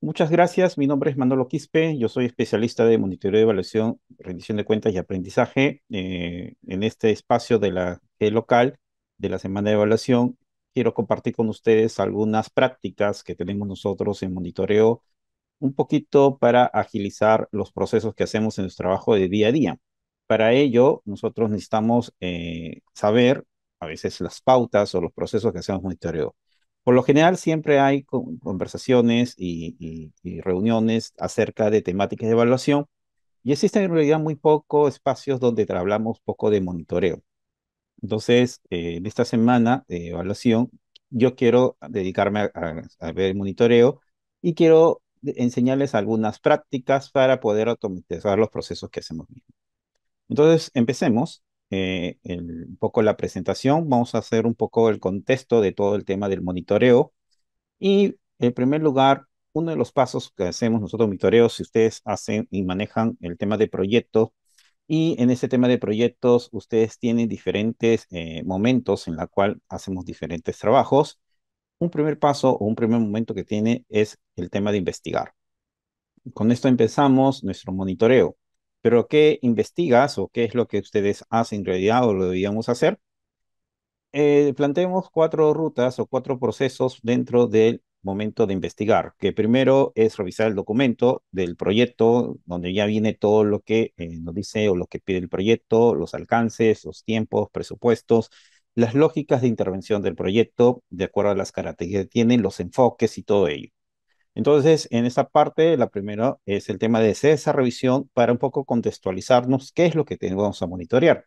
Muchas gracias. Mi nombre es Manolo Quispe. Yo soy especialista de monitoreo de evaluación, rendición de cuentas y aprendizaje. En este espacio de la local de la semana de evaluación, quiero compartir con ustedes algunas prácticas que tenemos nosotros en monitoreo, un poquito para agilizar los procesos que hacemos en nuestro trabajo de día a día. Para ello, nosotros necesitamos saber a veces las pautas o los procesos que hacemos en monitoreo. Por lo general, siempre hay conversaciones y reuniones acerca de temáticas de evaluación y existen en realidad muy pocos espacios donde hablamos poco de monitoreo. Entonces, en esta semana de evaluación, yo quiero dedicarme a ver el monitoreo y quiero enseñarles algunas prácticas para poder automatizar los procesos que hacemos bien. Entonces, empecemos un poco la presentación. Vamos a hacer un poco el contexto de todo el tema del monitoreo. Y en primer lugar, uno de los pasos que hacemos nosotros monitoreos, si ustedes hacen y manejan el tema de proyectos, y en ese tema de proyectos ustedes tienen diferentes momentos en la cual hacemos diferentes trabajos. Un primer paso o un primer momento que tiene es el tema de investigar. Con esto empezamos nuestro monitoreo. Pero ¿qué investigas o qué es lo que ustedes hacen en realidad o lo deberíamos hacer? Planteemos cuatro rutas o cuatro procesos dentro del momento de investigar, que primero es revisar el documento del proyecto, donde ya viene todo lo que nos dice o lo que pide el proyecto, los alcances, los tiempos, presupuestos, las lógicas de intervención del proyecto, de acuerdo a las características que tienen, los enfoques y todo ello. Entonces, en esa parte, la primera es el tema de hacer esa revisión para un poco contextualizarnos qué es lo que tenemos a monitorear.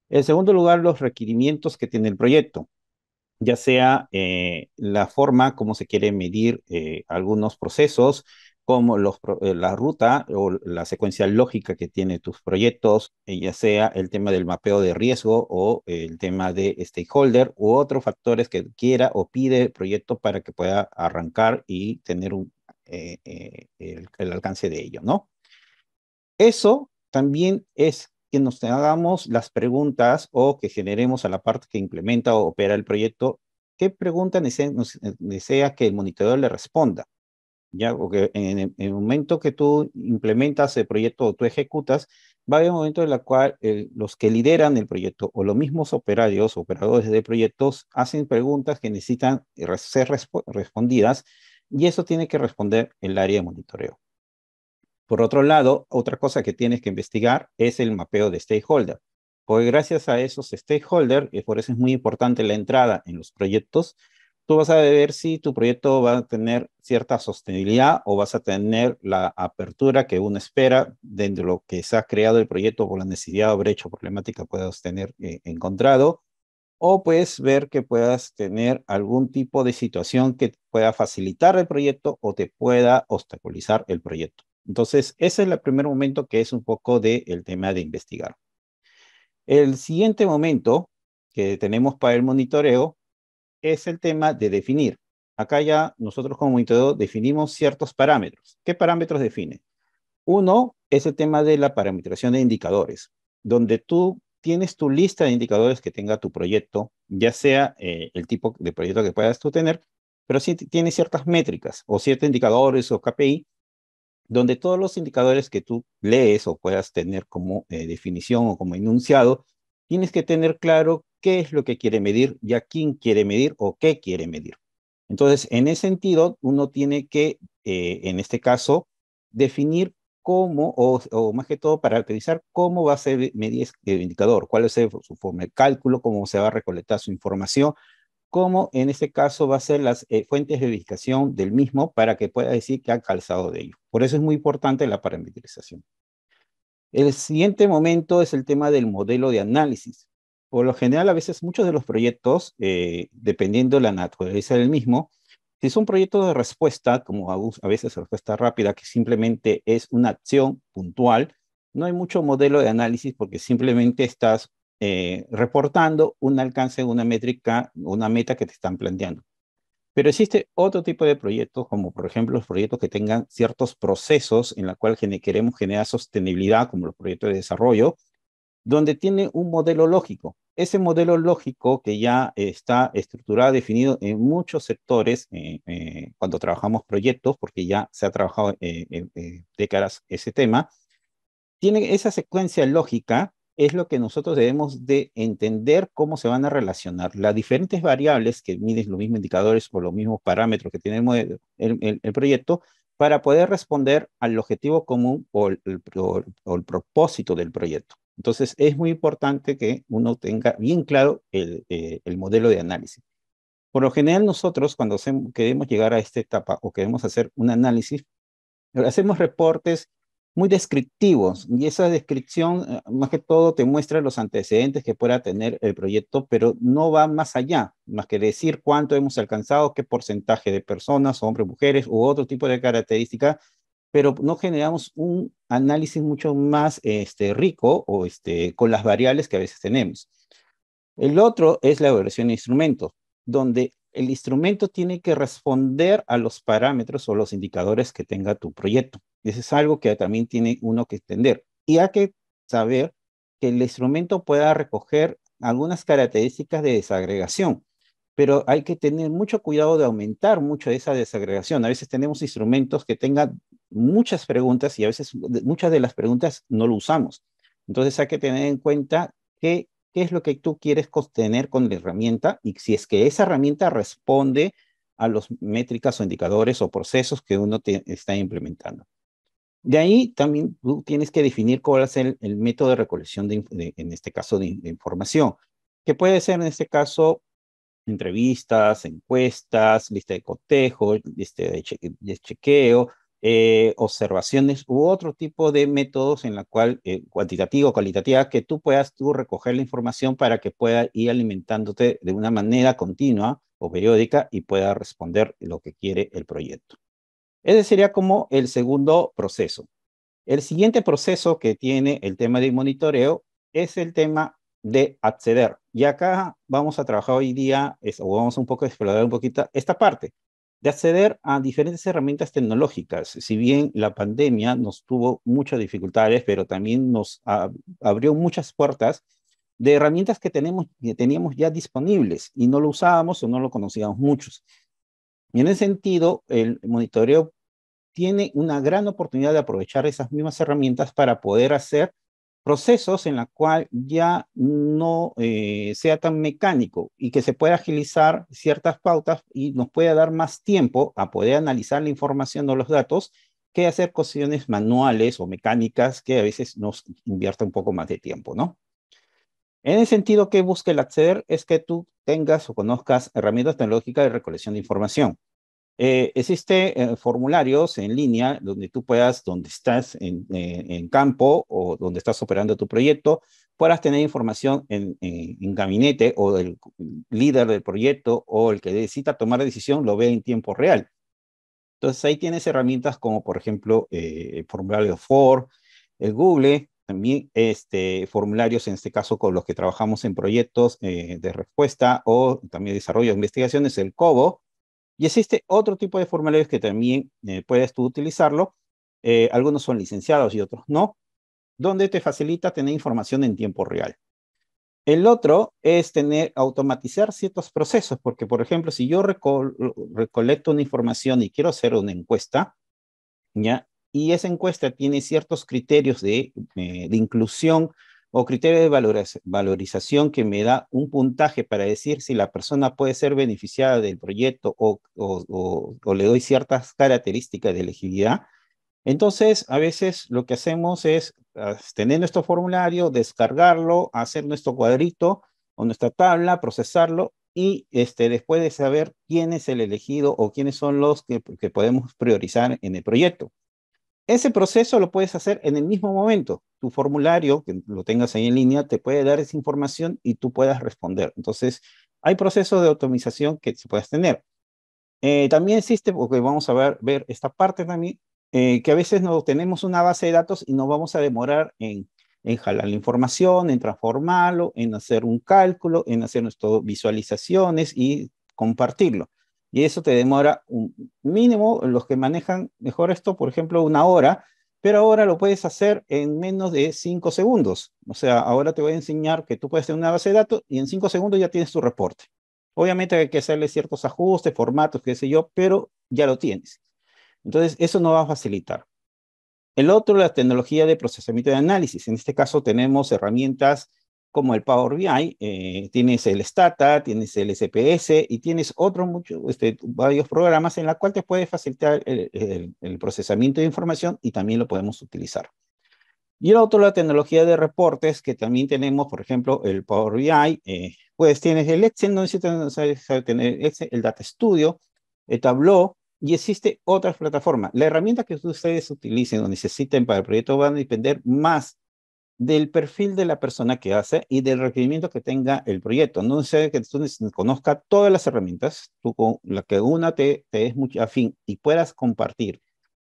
En segundo lugar, los requerimientos que tiene el proyecto, ya sea la forma como se quiere medir algunos procesos, como la ruta o la secuencia lógica que tiene tus proyectos, ya sea el tema del mapeo de riesgo o el tema de stakeholder u otros factores que quiera o pide el proyecto para que pueda arrancar y tener el alcance de ello, ¿no? Eso también es que nos hagamos las preguntas o que generemos a la parte que implementa o opera el proyecto, ¿qué pregunta desea que el monitoreo le responda? ¿Ya? Porque en el momento que tú implementas el proyecto o tú ejecutas, va a haber un momento en el cual los que lideran el proyecto o los mismos operadores de proyectos, hacen preguntas que necesitan ser respondidas y eso tiene que responder el área de monitoreo. Por otro lado, otra cosa que tienes que investigar es el mapeo de stakeholder, porque gracias a esos stakeholders, y por eso es muy importante la entrada en los proyectos, tú vas a ver si tu proyecto va a tener cierta sostenibilidad o vas a tener la apertura que uno espera dentro de lo que se ha creado el proyecto por la necesidad o brecha o problemática que puedas tener encontrado, o puedes ver que puedas tener algún tipo de situación que pueda facilitar el proyecto o te pueda obstaculizar el proyecto. Entonces, ese es el primer momento que es un poco del tema de investigar. El siguiente momento que tenemos para el monitoreo es el tema de definir. Acá ya nosotros como monitoreo definimos ciertos parámetros. ¿Qué parámetros define? Uno es el tema de la parametrización de indicadores, donde tú tienes tu lista de indicadores que tenga tu proyecto, ya sea el tipo de proyecto que puedas tú tener, pero sí tienes ciertas métricas o ciertos indicadores o KPI, donde todos los indicadores que tú lees o puedas tener como definición o como enunciado, tienes que tener claro qué es lo que quiere medir y a quién quiere medir o qué quiere medir. Entonces, en ese sentido, uno tiene que, en este caso, definir cómo, o más que todo, para utilizar cómo va a ser medir el indicador, cuál es su forma de cálculo, cómo se va a recolectar su información, cómo en este caso va a ser las fuentes de verificación del mismo para que pueda decir que ha calzado de ello. Por eso es muy importante la parametrización. El siguiente momento es el tema del modelo de análisis. Por lo general, a veces muchos de los proyectos, dependiendo de la naturaleza del mismo, si son proyectos de respuesta, como a veces respuesta rápida, que simplemente es una acción puntual, no hay mucho modelo de análisis porque simplemente estás reportando un alcance, una métrica, una meta que te están planteando. Pero existe otro tipo de proyectos, como por ejemplo los proyectos que tengan ciertos procesos en la cual queremos generar sostenibilidad, como los proyectos de desarrollo, donde tiene un modelo lógico. ese modelo lógico que ya está estructurado, definido en muchos sectores cuando trabajamos proyectos, porque ya se ha trabajado décadas ese tema, tiene esa secuencia lógica, es lo que nosotros debemos de entender cómo se van a relacionar las diferentes variables que miden los mismos indicadores o los mismos parámetros que tiene el proyecto para poder responder al objetivo común o el propósito del proyecto. Entonces, es muy importante que uno tenga bien claro el modelo de análisis. Por lo general, nosotros cuando queremos llegar a esta etapa o queremos hacer un análisis, hacemos reportes muy descriptivos y esa descripción más que todo te muestra los antecedentes que pueda tener el proyecto, pero no va más allá, más que decir cuánto hemos alcanzado, qué porcentaje de personas, hombres, mujeres u otro tipo de característica, pero no generamos un análisis mucho más rico o con las variables que a veces tenemos. El otro es la evaluación de instrumentos, donde el instrumento tiene que responder a los parámetros o los indicadores que tenga tu proyecto. Y eso es algo que también tiene uno que entender. Y hay que saber que el instrumento pueda recoger algunas características de desagregación, pero hay que tener mucho cuidado de aumentar mucho esa desagregación. A veces tenemos instrumentos que tengan muchas preguntas y a veces muchas de las preguntas no lo usamos. Entonces hay que tener en cuenta que qué es lo que tú quieres tener con la herramienta y si es que esa herramienta responde a las métricas o indicadores o procesos que uno está implementando. De ahí también tú tienes que definir cuál es el método de recolección, en este caso, de información, que puede ser en este caso entrevistas, encuestas, lista de cotejo, lista de chequeo, observaciones u otro tipo de métodos en la cual, cuantitativa o cualitativa, que tú puedas recoger la información para que pueda ir alimentándote de una manera continua o periódica y pueda responder lo que quiere el proyecto. Ese sería como el segundo proceso. El siguiente proceso que tiene el tema de monitoreo es el tema de acceder. Y acá vamos a trabajar hoy día, o vamos un poco a explorar un poquito esta parte, de acceder a diferentes herramientas tecnológicas. Si bien la pandemia nos tuvo muchas dificultades, pero también nos abrió muchas puertas de herramientas que teníamos ya disponibles y no lo usábamos o no lo conocíamos muchos. Y en ese sentido, el monitoreo tiene una gran oportunidad de aprovechar esas mismas herramientas para poder hacer procesos en la cual ya no sea tan mecánico y que se pueda agilizar ciertas pautas y nos pueda dar más tiempo a poder analizar la información o los datos que hacer cuestiones manuales o mecánicas que a veces nos invierta un poco más de tiempo, ¿no? En el sentido que busque el acceder es que tú tengas o conozcas herramientas tecnológicas de recolección de información. Existe formularios en línea donde tú puedas, donde estás en campo o donde estás operando tu proyecto, puedas tener información en gabinete o el líder del proyecto o el que necesita tomar la decisión lo ve en tiempo real. Entonces ahí tienes herramientas como por ejemplo el formulario Ford, el Google, también formularios en este caso con los que trabajamos en proyectos de respuesta o también desarrollo de investigaciones, el COBO. Y existe otro tipo de formularios que también puedes tú utilizarlo. Algunos son licenciados y otros no, donde te facilita tener información en tiempo real. El otro es automatizar ciertos procesos, porque por ejemplo, si yo recolecto una información y quiero hacer una encuesta, ¿ya? Y esa encuesta tiene ciertos criterios de inclusión o criterios de valorización que me da un puntaje para decir si la persona puede ser beneficiada del proyecto o le doy ciertas características de elegibilidad. Entonces, a veces lo que hacemos es tener nuestro formulario, descargarlo, hacer nuestro cuadrito o nuestra tabla, procesarlo y después de saber quién es el elegido o quiénes son los que podemos priorizar en el proyecto. Ese proceso lo puedes hacer en el mismo momento. Tu formulario, que lo tengas ahí en línea, te puede dar esa información y tú puedas responder. Entonces, hay procesos de automatización que se puedes tener. También existe, porque vamos a ver esta parte también, que a veces no tenemos una base de datos y nos vamos a demorar en jalar la información, en transformarlo, en hacer un cálculo, en hacer nuestras visualizaciones y compartirlo. Y eso te demora un mínimo, los que manejan mejor esto, por ejemplo, una hora, pero ahora lo puedes hacer en menos de 5 segundos. O sea, ahora te voy a enseñar que tú puedes tener una base de datos y en 5 segundos ya tienes tu reporte. Obviamente hay que hacerle ciertos ajustes, formatos, qué sé yo, pero ya lo tienes. Entonces, eso nos va a facilitar. El otro, la tecnología de procesamiento de análisis. En este caso tenemos herramientas como el Power BI, tienes el Stata, tienes el SPS y tienes otros muchos, varios programas en los cuales te puede facilitar el procesamiento de información y también lo podemos utilizar. Y el otro, la tecnología de reportes, que también tenemos, por ejemplo, el Power BI, pues tienes el Excel, no necesitas tener Excel, el Data Studio, el Tableau, y existe otras plataformas. La herramienta que ustedes utilicen o necesiten para el proyecto van a depender más del perfil de la persona que hace y del requerimiento que tenga el proyecto. No sé que tú conozcas todas las herramientas, tú con la que una te es muy afín y puedas compartir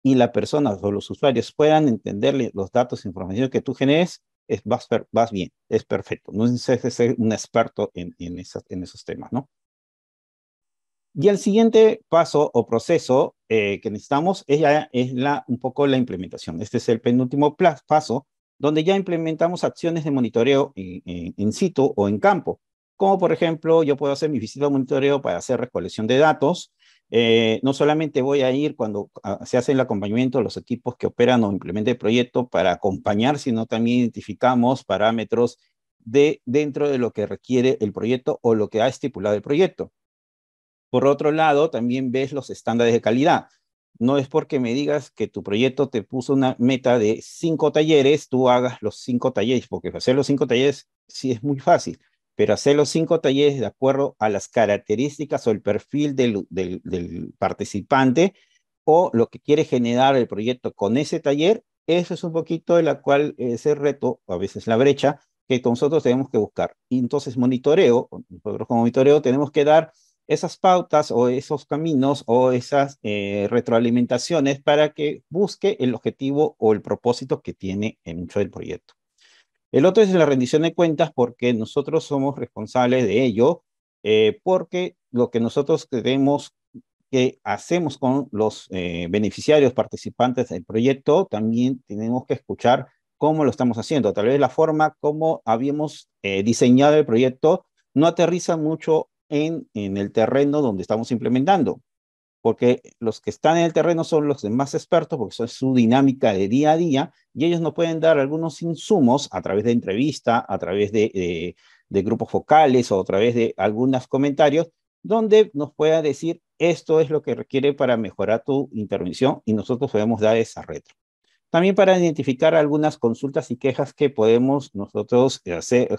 y la persona o los usuarios puedan entenderle los datos e información que tú generes, vas bien, es perfecto. No necesitas ser un experto en esos temas, ¿no? Y el siguiente paso o proceso que necesitamos es un poco la implementación. Este es el penúltimo paso, donde ya implementamos acciones de monitoreo in situ o en campo. Como por ejemplo, yo puedo hacer mi visita de monitoreo para hacer recolección de datos. No solamente voy a ir cuando se hace el acompañamiento de los equipos que operan o implementan el proyecto para acompañar, sino también identificamos parámetros dentro de lo que requiere el proyecto o lo que ha estipulado el proyecto. Por otro lado, también ves los estándares de calidad. No es porque me digas que tu proyecto te puso una meta de 5 talleres, tú hagas los 5 talleres, porque hacer los 5 talleres sí es muy fácil, pero hacer los 5 talleres de acuerdo a las características o el perfil del participante o lo que quiere generar el proyecto con ese taller, eso es un poquito de la cual ese reto, a veces la brecha, que nosotros tenemos que buscar. Y entonces monitoreo, nosotros como monitoreo tenemos que dar esas pautas o esos caminos o esas retroalimentaciones para que busque el objetivo o el propósito que tiene en mucho del proyecto. El otro es la rendición de cuentas porque nosotros somos responsables de ello, porque lo que nosotros queremos que hacemos con los beneficiarios participantes del proyecto, también tenemos que escuchar cómo lo estamos haciendo. Tal vez la forma como habíamos diseñado el proyecto no aterriza mucho en el terreno donde estamos implementando, porque los que están en el terreno son los más expertos, porque eso es su dinámica de día a día, y ellos nos pueden dar algunos insumos a través de entrevista, a través de grupos focales o a través de algunos comentarios, donde nos pueda decir esto es lo que requiere para mejorar tu intervención y nosotros podemos dar esa retro. También para identificar algunas consultas y quejas que podemos nosotros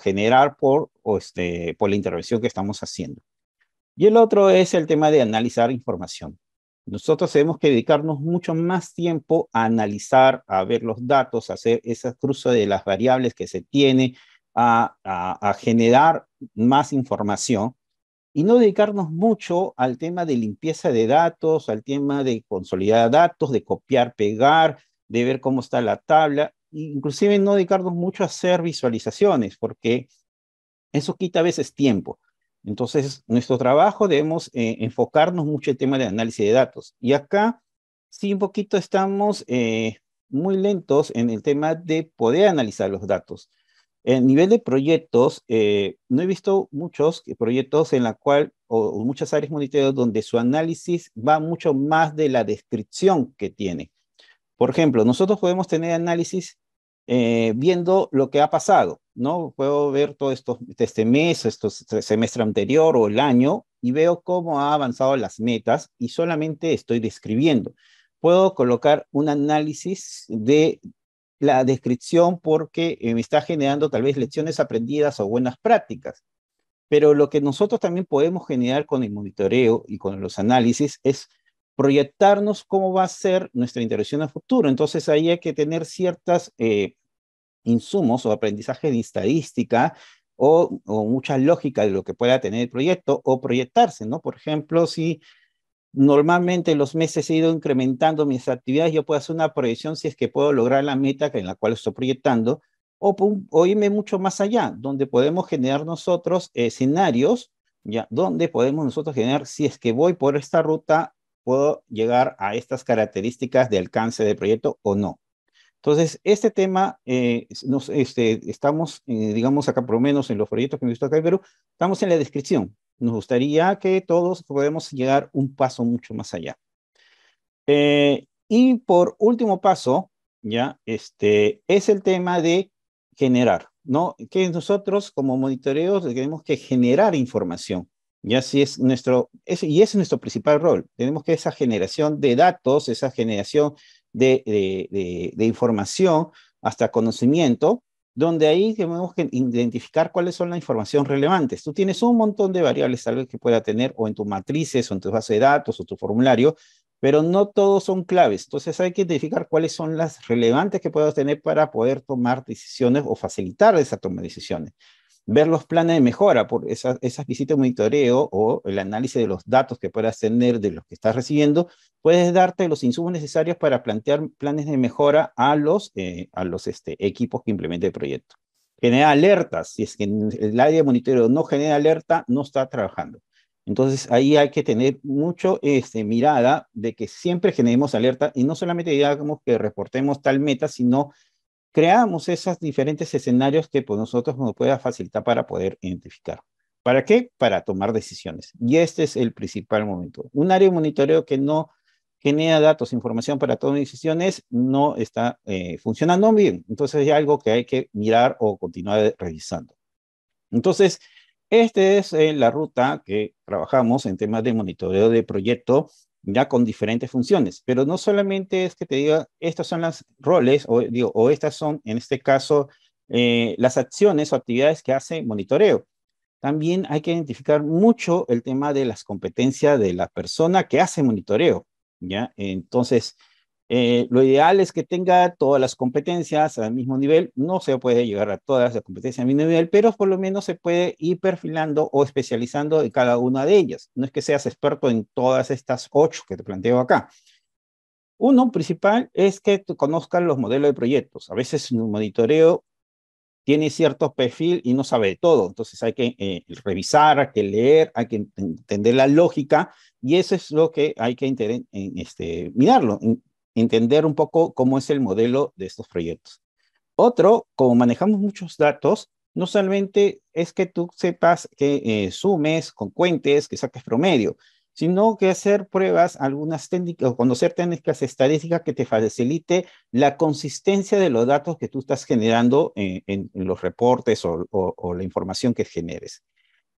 generar por la intervención que estamos haciendo. Y el otro es el tema de analizar información. Nosotros tenemos que dedicarnos mucho más tiempo a analizar, a ver los datos, a hacer ese cruce de las variables que se tiene, a generar más información y no dedicarnos mucho al tema de limpieza de datos, al tema de consolidar datos, de copiar, pegar, de ver cómo está la tabla, e inclusive no dedicarnos mucho a hacer visualizaciones, porque eso quita a veces tiempo. Entonces, nuestro trabajo debemos enfocarnos mucho en el tema de análisis de datos. Y acá sí un poquito estamos muy lentos en el tema de poder analizar los datos. En nivel de proyectos, no he visto muchos proyectos en la cual, o muchas áreas monitoreadas donde su análisis va mucho más de la descripción que tiene. Por ejemplo, nosotros podemos tener análisis viendo lo que ha pasado, ¿no? Puedo ver todo esto, este mes, este semestre anterior o el año y veo cómo ha avanzado las metas y solamente estoy describiendo. Puedo colocar un análisis de la descripción porque me está generando tal vez lecciones aprendidas o buenas prácticas. Pero lo que nosotros también podemos generar con el monitoreo y con los análisis es proyectarnos cómo va a ser nuestra interacción a futuro. Entonces ahí hay que tener ciertos insumos o aprendizaje de estadística o mucha lógica de lo que pueda tener el proyecto o proyectarse, ¿no? Por ejemplo, si normalmente los meses he ido incrementando mis actividades, yo puedo hacer una proyección si es que puedo lograr la meta en la cual estoy proyectando, o irme mucho más allá, donde podemos generar nosotros escenarios, ya, donde podemos nosotros generar, si es que voy por esta ruta, puedo llegar a estas características de alcance del proyecto o no. Entonces, este tema, estamos, digamos, acá por lo menos en los proyectos que hemos visto acá en Perú, estamos en la descripción. Nos gustaría que todos podamos llegar un paso mucho más allá. Y por último paso, ya, es el tema de generar, ¿no? Que nosotros como monitoreo tenemos que generar información, ya si es y ese es nuestro principal rol. Tenemos que esa generación de datos, esa generación de información hasta conocimiento, donde ahí tenemos que identificar cuáles son las información relevantes. Tú tienes un montón de variables tal vez que pueda tener o en tus matrices o en tu base de datos o tu formulario, pero no todos son claves. Entonces hay que identificar cuáles son las relevantes que puedas tener para poder tomar decisiones o facilitar esa toma de decisiones. Ver los planes de mejora por esas visitas de monitoreo o el análisis de los datos que puedas tener de los que estás recibiendo, puedes darte los insumos necesarios para plantear planes de mejora a los equipos que implementen el proyecto. Genera alertas. Si es que el área de monitoreo no genera alerta, no está trabajando. Entonces ahí hay que tener mucho mirada de que siempre generemos alerta y no solamente digamos que reportemos tal meta, sino creamos esos diferentes escenarios que pues, nosotros nos pueda facilitar para poder identificar. ¿Para qué? Para tomar decisiones. Y este es el principal momento. Un área de monitoreo que no genera datos, información para tomar decisiones, no está funcionando bien. Entonces hay algo que hay que mirar o continuar revisando. Entonces, esta es la ruta que trabajamos en temas de monitoreo de proyecto, ya con diferentes funciones, pero no solamente es que te diga, estas son las roles, o estas son, en este caso, las acciones o actividades que hace monitoreo. También hay que identificar mucho el tema de las competencias de la persona que hace monitoreo, ¿ya? Entonces, lo ideal es que tenga todas las competencias al mismo nivel. No se puede llegar a todas las competencias al mismo nivel, pero por lo menos se puede ir perfilando o especializando en cada una de ellas. No es que seas experto en todas estas 8 que te planteo acá. Uno principal es que tú conozcas los modelos de proyectos. A veces un monitoreo tiene cierto perfil y no sabe de todo. Entonces hay que revisar, hay que leer, hay que entender la lógica y eso es lo que hay que mirarlo, entender un poco cómo es el modelo de estos proyectos. Otro, como manejamos muchos datos, no solamente es que tú sepas que sumes, con cuentes, que saques promedio, sino que hacer pruebas, algunas técnicas, o conocer técnicas estadísticas que te facilite la consistencia de los datos que tú estás generando en los reportes o la información que generes.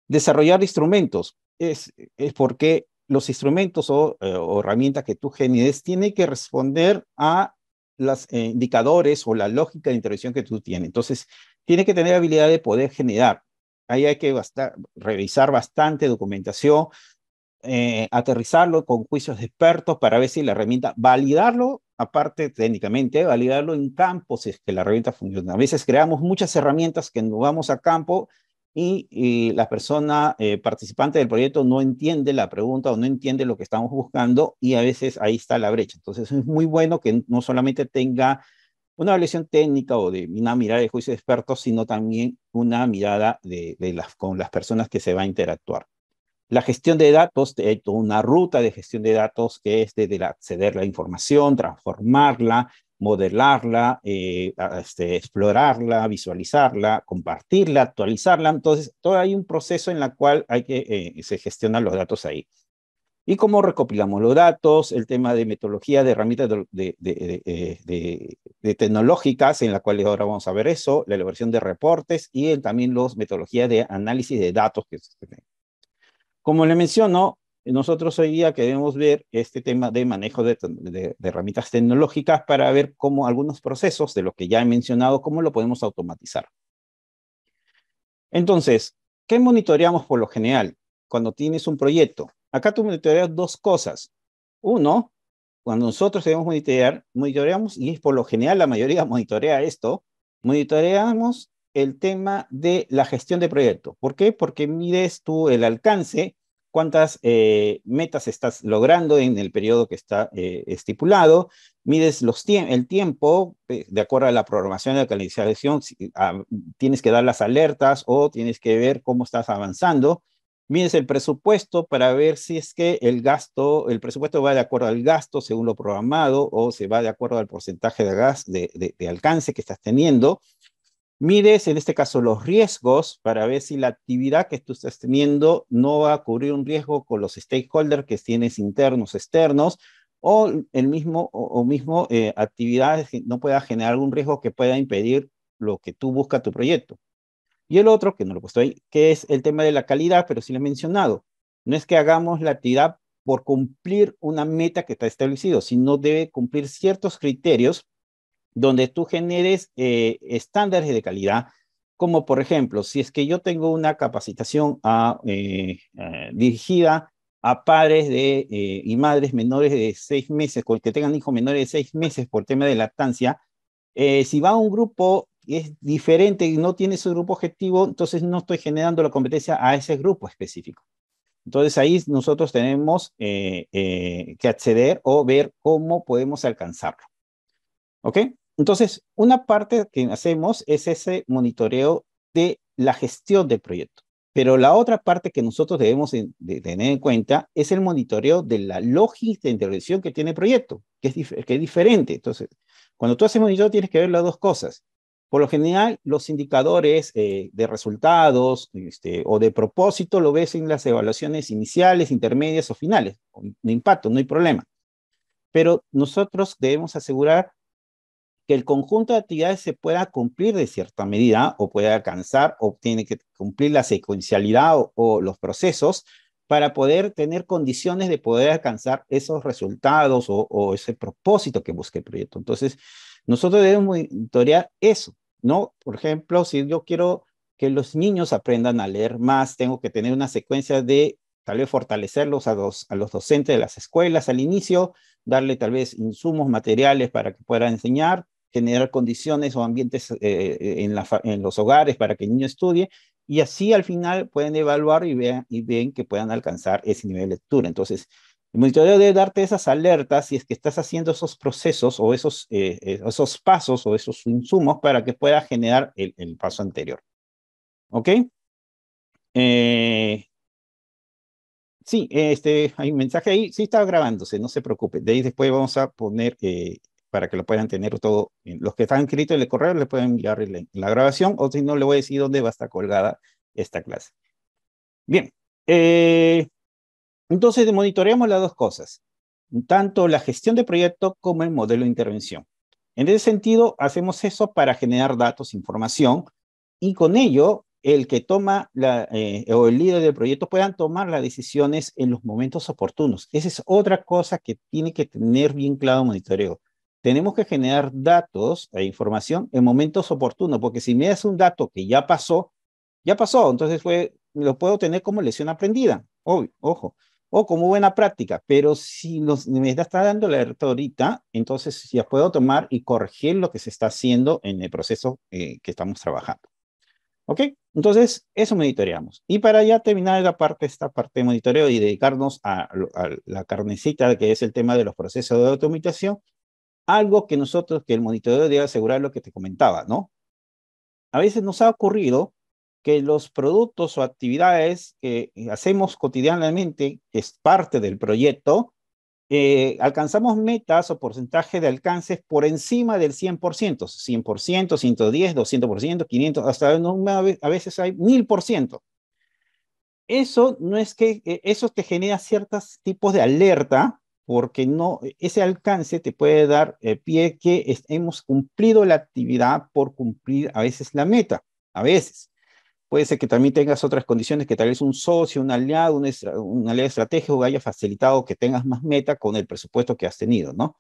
Desarrollar instrumentos es porque los instrumentos o herramientas que tú generes tienen que responder a los indicadores o la lógica de intervención que tú tienes. Entonces, tiene que tener habilidad de poder generar. Ahí hay que revisar bastante documentación, aterrizarlo con juicios de expertos para ver si la herramienta, validarlo, aparte técnicamente, validarlo en campo si es que la herramienta funciona. A veces creamos muchas herramientas que nos vamos a campo y la persona participante del proyecto no entiende la pregunta o no entiende lo que estamos buscando y a veces ahí está la brecha. Entonces es muy bueno que no solamente tenga una evaluación técnica o de una mirada de juicio de expertos, sino también una mirada con las personas que se va a interactuar. La gestión de datos, hay toda una ruta de gestión de datos que es desde acceder a la información, transformarla, modelarla, explorarla, visualizarla, compartirla, actualizarla. Entonces, todo hay un proceso en el cual se gestionan los datos ahí. Y cómo recopilamos los datos, el tema de metodología, de herramientas de tecnológicas, en la cual ahora vamos a ver eso, la elaboración de reportes y también las metodologías de análisis de datos que se tienen. Como le menciono, nosotros hoy día queremos ver este tema de manejo de herramientas tecnológicas para ver cómo algunos procesos de lo que ya he mencionado, cómo lo podemos automatizar. Entonces, ¿qué monitoreamos por lo general cuando tienes un proyecto? Acá tú monitoreas dos cosas. Uno, cuando nosotros debemos monitoreamos, y es por lo general la mayoría monitorea esto, monitoreamos el tema de la gestión de proyecto. ¿Por qué? Porque mides tú el alcance, cuántas metas estás logrando en el periodo que está estipulado, mides el tiempo de acuerdo a la programación de la calendarización, tienes que dar las alertas o tienes que ver cómo estás avanzando Mides el presupuesto para ver si es que el presupuesto va de acuerdo al gasto según lo programado o se va de acuerdo al porcentaje de, de alcance que estás teniendo. Mides, en este caso, los riesgos para ver si la actividad que tú estás teniendo no va a cubrir un riesgo con los stakeholders que tienes internos, externos, o el mismo, actividades que no pueda generar algún riesgo que pueda impedir lo que tú buscas tu proyecto. Y el otro, que no lo he puesto ahí, que es el tema de la calidad, pero sí lo he mencionado. No es que hagamos la actividad por cumplir una meta que está establecido, sino debe cumplir ciertos criterios donde tú generes estándares de calidad, como por ejemplo, si es que yo tengo una capacitación dirigida a padres y madres menores de 6 meses, con que tengan hijos menores de 6 meses por tema de lactancia, si va a un grupo que es diferente y no tiene su grupo objetivo, entonces no estoy generando la competencia a ese grupo específico. Entonces ahí nosotros tenemos que acceder o ver cómo podemos alcanzarlo. ¿Ok? Entonces, una parte que hacemos es ese monitoreo de la gestión del proyecto. Pero la otra parte que nosotros debemos de tener en cuenta es el monitoreo de la lógica de intervención que tiene el proyecto, que es diferente. Entonces, cuando tú haces monitoreo tienes que ver las dos cosas. Por lo general, los indicadores de resultados o de propósito lo ves en las evaluaciones iniciales, intermedias o finales. No impacto, no hay problema. Pero nosotros debemos asegurar que el conjunto de actividades se pueda cumplir de cierta medida o pueda alcanzar o tiene que cumplir la secuencialidad o los procesos para poder tener condiciones de poder alcanzar esos resultados o ese propósito que busque el proyecto. Entonces, nosotros debemos monitorear eso, ¿no? Por ejemplo, si yo quiero que los niños aprendan a leer más, tengo que tener una secuencia de tal vez fortalecerlos a los docentes de las escuelas al inicio, darle tal vez insumos materiales para que puedan enseñar, generar condiciones o ambientes en los hogares para que el niño estudie, y así al final pueden evaluar y ven que puedan alcanzar ese nivel de lectura. Entonces, el monitoreo debe darte esas alertas si es que estás haciendo esos procesos o esos pasos o esos insumos para que pueda generar el paso anterior. ¿Ok? Eh, sí, hay un mensaje ahí, sí está grabándose, no se preocupe. De ahí después vamos a poner para que lo puedan tener todo. Los que están inscritos en el correo le pueden enviar la grabación, o si no, le voy a decir dónde va a estar colgada esta clase. Bien, entonces monitoreamos las dos cosas, tanto la gestión de proyecto como el modelo de intervención. En ese sentido, hacemos eso para generar datos, información, y con ello, el que toma o el líder del proyecto puedan tomar las decisiones en los momentos oportunos. Esa es otra cosa que tiene que tener bien claro el monitoreo. Tenemos que generar datos e información en momentos oportunos, porque si me das un dato que ya pasó, entonces lo puedo tener como lección aprendida, ojo, o como buena práctica, pero si me está dando la alerta ahorita, entonces ya puedo tomar y corregir lo que se está haciendo en el proceso que estamos trabajando. ¿Ok? Entonces, eso monitoreamos. Y para ya terminar esta parte de monitoreo y dedicarnos a la carnecita, que es el tema de los procesos de automatización, algo que el monitoreo debe asegurar lo que te comentaba, ¿no? A veces nos ha ocurrido que los productos o actividades que hacemos cotidianamente, que es parte del proyecto, alcanzamos metas o porcentaje de alcances por encima del 100%, 100%, 110, 200%, 500, hasta a veces hay 1000%. Eso no es que, eso te genera ciertos tipos de alerta, porque no, ese alcance te puede dar pie que hemos cumplido la actividad por cumplir a veces la meta, a veces. Puede ser que también tengas otras condiciones, que tal vez un socio, un aliado, un aliado estratégico haya facilitado que tengas más meta con el presupuesto que has tenido, ¿no?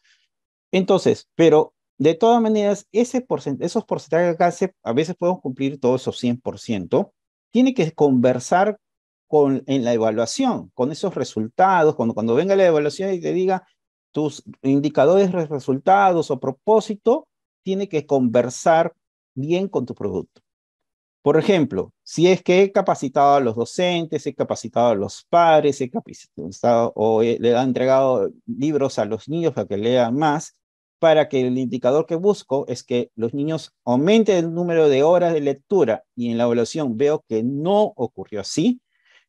Entonces, pero de todas maneras, esos porcentajes de alcance, a veces podemos cumplir todos esos 100%. Tiene que conversar en la evaluación, con esos resultados, cuando venga la evaluación y te diga tus indicadores de resultados o propósito, tiene que conversar bien con tu producto. Por ejemplo, si es que he capacitado a los docentes, he capacitado a los padres, he capacitado le he entregado libros a los niños para que lean más, para que el indicador que busco es que los niños aumenten el número de horas de lectura y en la evaluación veo que no ocurrió así,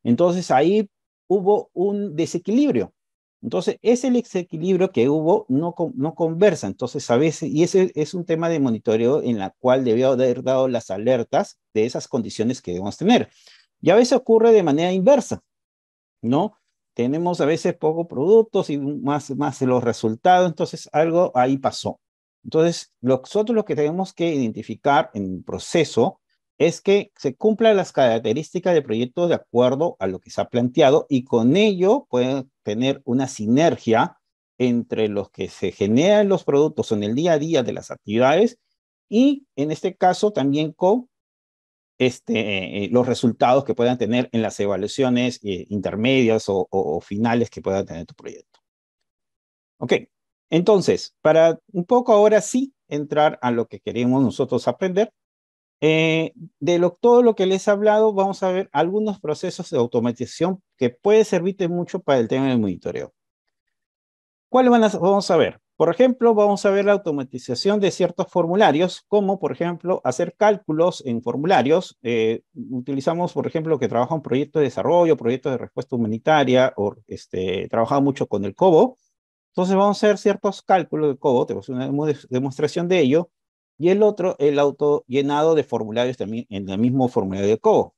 Entonces ahí hubo un desequilibrio. Entonces, ese desequilibrio que hubo no conversa. Entonces, a veces, y ese es un tema de monitoreo en la cual debió haber dado las alertas de esas condiciones que debemos tener. Y a veces ocurre de manera inversa, ¿no? Tenemos a veces pocos productos y más los resultados, entonces algo ahí pasó. Entonces, nosotros lo que tenemos que identificar en el proceso es que se cumplan las características del proyecto de acuerdo a lo que se ha planteado y con ello pueden tener una sinergia entre los que se generan los productos en el día a día de las actividades y en este caso también con los resultados que puedan tener en las evaluaciones intermedias o finales que pueda tener tu proyecto. Ok, entonces, para un poco ahora sí entrar a lo que queremos nosotros aprender, todo lo que les he hablado, vamos a ver algunos procesos de automatización que puede servirte mucho para el tema del monitoreo. ¿Cuáles vamos a ver? Por ejemplo, vamos a ver la automatización de ciertos formularios, como por ejemplo hacer cálculos en formularios. Utilizamos, por ejemplo, que trabaja un proyecto de desarrollo, proyectos de respuesta humanitaria, o trabaja mucho con el COBO. Entonces vamos a hacer ciertos cálculos de COBO, tenemos una demostración de ello, y el otro, el auto llenado de formularios también en el mismo formulario de COBO.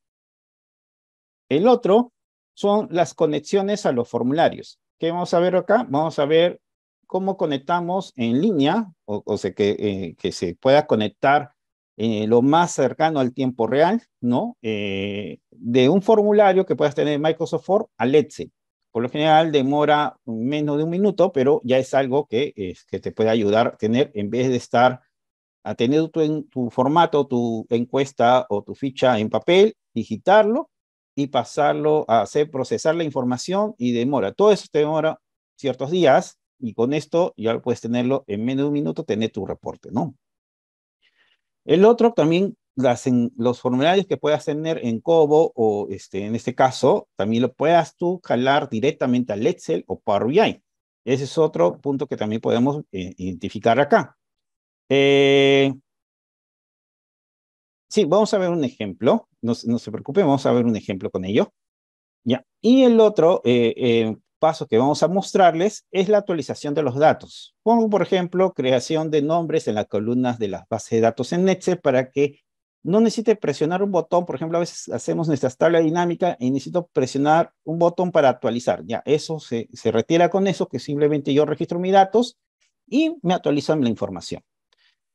El otro son las conexiones a los formularios. ¿Qué vamos a ver acá? Vamos a ver cómo conectamos en línea, o sea, que se pueda conectar lo más cercano al tiempo real, ¿no? De un formulario que puedas tener en Microsoft Word al Excel. Por lo general demora menos de un minuto, pero ya es algo que te puede ayudar a tener, en vez de estar a tener tu formato, tu encuesta o tu ficha en papel, digitarlo y pasarlo a hacer, procesar la información y demora. Todo eso te demora ciertos días y con esto ya puedes tenerlo en menos de un minuto, tener tu reporte, ¿no? El otro también, los formularios que puedas tener en Cobo o en este caso, también lo puedas tú jalar directamente al Excel o Power BI. Ese es otro punto que también podemos identificar acá. Sí, vamos a ver un ejemplo. No se preocupen, vamos a ver un ejemplo con ello. Ya. Y el otro paso que vamos a mostrarles es la actualización de los datos. Pongo, por ejemplo, creación de nombres en las columnas de las bases de datos en Excel para que no necesite presionar un botón. Por ejemplo, a veces hacemos nuestras tablas dinámicas y necesito presionar un botón para actualizar. Ya, eso se retira con eso, que simplemente yo registro mis datos y me actualizan la información.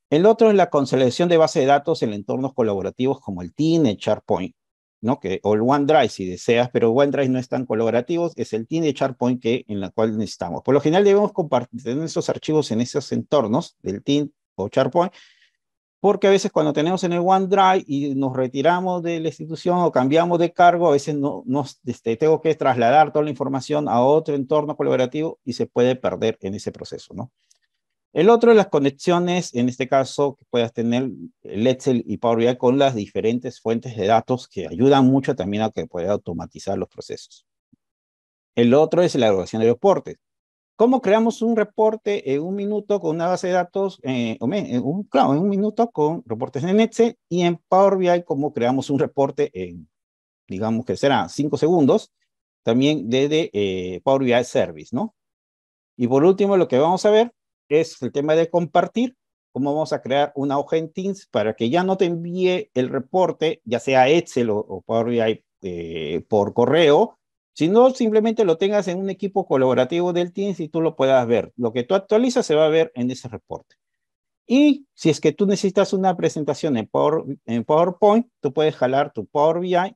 El otro es la consolidación de base de datos en entornos colaborativos como el Team, el SharePoint, ¿no? O el OneDrive si deseas, pero OneDrive no es tan colaborativo, es el Team de SharePoint en la cual necesitamos. Por lo general debemos compartir esos archivos en esos entornos del Team o SharePoint, porque a veces cuando tenemos en el OneDrive y nos retiramos de la institución o cambiamos de cargo, a veces tengo que trasladar toda la información a otro entorno colaborativo y se puede perder en ese proceso, ¿no? El otro es las conexiones, en este caso, que puedas tener el Excel y Power BI con las diferentes fuentes de datos que ayudan mucho también a que pueda automatizar los procesos. El otro es la elaboración de reportes. ¿Cómo creamos un reporte en un minuto con una base de datos? Claro, en un minuto con reportes en Excel y en Power BI, cómo creamos un reporte en, digamos que será 5 segundos, también desde Power BI Service, ¿no? Y por último, lo que vamos a ver es el tema de compartir, cómo vamos a crear una hoja en Teams para que ya no te envíe el reporte, ya sea Excel o Power BI por correo, sino simplemente lo tengas en un equipo colaborativo del Teams y tú lo puedas ver. Lo que tú actualizas se va a ver en ese reporte. Y si es que tú necesitas una presentación en PowerPoint, tú puedes jalar tu Power BI,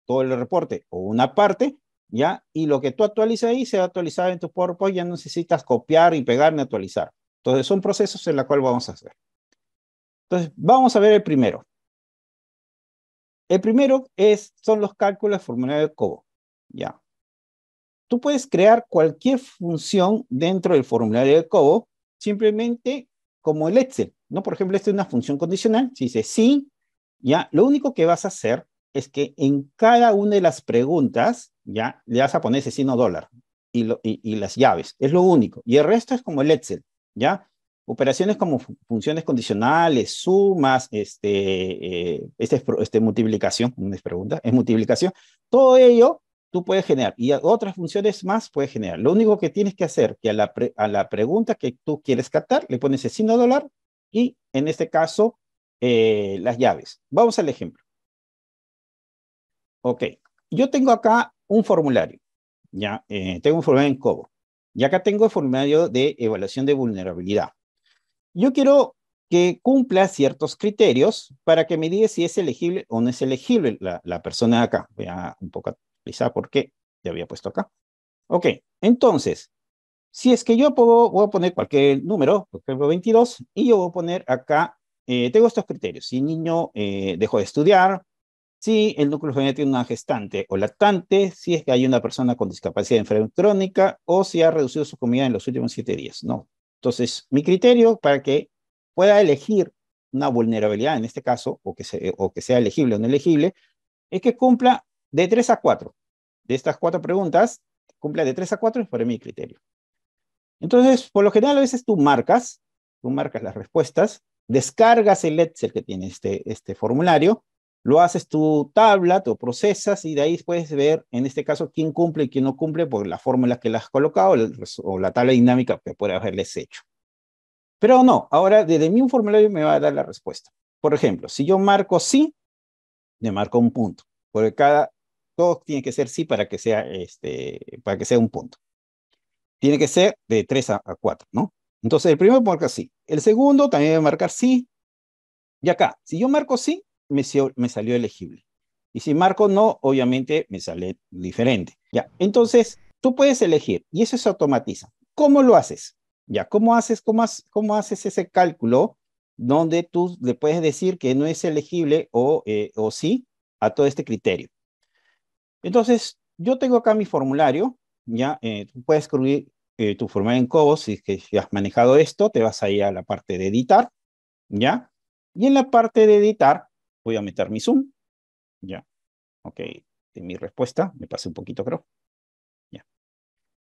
todo el reporte o una parte, ¿ya? Y lo que tú actualizas ahí se va a actualizar en tu PowerPoint, ya no necesitas copiar y pegar ni actualizar. Entonces son procesos en los cuales vamos a hacer. Entonces vamos a ver el primero. El primero son los cálculos formulario de COBO, ¿ya? Tú puedes crear cualquier función dentro del formulario de COBO, simplemente como el Excel, ¿no? Por ejemplo, esta es una función condicional, si dice sí, ya, lo único que vas a hacer es que en cada una de las preguntas, ya, le vas a poner ese signo dólar y las llaves, es lo único. Y el resto es como el Excel, ¿ya? Operaciones como funciones condicionales, sumas, multiplicación, no es pregunta, es multiplicación, todo ello tú puedes generar. Y otras funciones más puedes generar. Lo único que tienes que hacer, que a la pregunta que tú quieres captar, le pones el signo dólar y, en este caso, las llaves. Vamos al ejemplo. Ok. Yo tengo acá un formulario. Ya, tengo un formulario en COBO. Y acá tengo el formulario de evaluación de vulnerabilidad. Yo quiero que cumpla ciertos criterios para que me diga si es elegible o no es elegible la persona de acá. Voy a un poco actualizar por qué ya había puesto acá. Ok, entonces, si es que yo puedo, voy a poner cualquier número, por ejemplo 22, y yo voy a poner acá, tengo estos criterios. Si el niño dejó de estudiar, si el núcleo familiar tiene una gestante o lactante, si es que hay una persona con discapacidad de enfermedad crónica o si ha reducido su comida en los últimos 7 días. No. Entonces, mi criterio para que pueda elegir una vulnerabilidad en este caso, o que sea elegible o no elegible, es que cumpla de 3 a 4. De estas 4 preguntas, cumpla de 3 a 4 es para mi criterio. Entonces, por lo general, a veces tú marcas las respuestas, descargas el Excel que tiene este formulario, lo haces tu tabla, tú procesas y de ahí puedes ver, en este caso, quién cumple y quién no cumple por la fórmula que le has colocado o la tabla dinámica que puede haberles hecho. Pero no, ahora desde mi formulario me va a dar la respuesta. Por ejemplo, si yo marco sí, me marco un punto, porque todo tiene que ser sí para que sea un punto. Tiene que ser de 3 a 4, ¿no? Entonces, el primero marca sí. El segundo también va a marcar sí. Y acá, si yo marco sí, me salió elegible. Y si marco no, obviamente me sale diferente. Ya, entonces, tú puedes elegir y eso se automatiza. ¿Cómo lo haces? Ya, cómo haces ese cálculo donde tú le puedes decir que no es elegible o sí a todo este criterio? Entonces, yo tengo acá mi formulario, ya, tú puedes escribir tu formulario en COBO, si es que ya has manejado esto, te vas ahí a la parte de editar, ya, y en la parte de editar voy a meter mi zoom, ya, ok, de mi respuesta, me pasé un poquito creo, ya.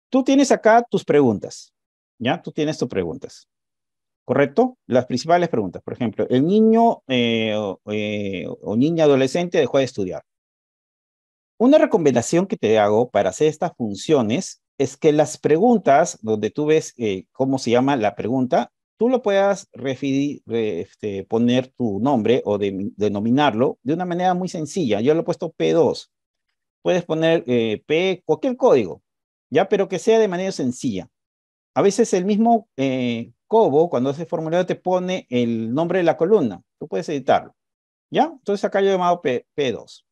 Tú tienes acá tus preguntas, ya, tú tienes tus preguntas, ¿correcto? Las principales preguntas, por ejemplo, el niño o niña adolescente dejó de estudiar. Una recomendación que te hago para hacer estas funciones es que las preguntas, donde tú ves cómo se llama la pregunta, tú lo puedas poner tu nombre o denominarlo de una manera muy sencilla. Yo lo he puesto P2. Puedes poner P, cualquier código, ya, pero que sea de manera sencilla. A veces el mismo Cobo, cuando hace formulario, te pone el nombre de la columna. Tú puedes editarlo, ¿ya? Entonces acá yo he llamado P2.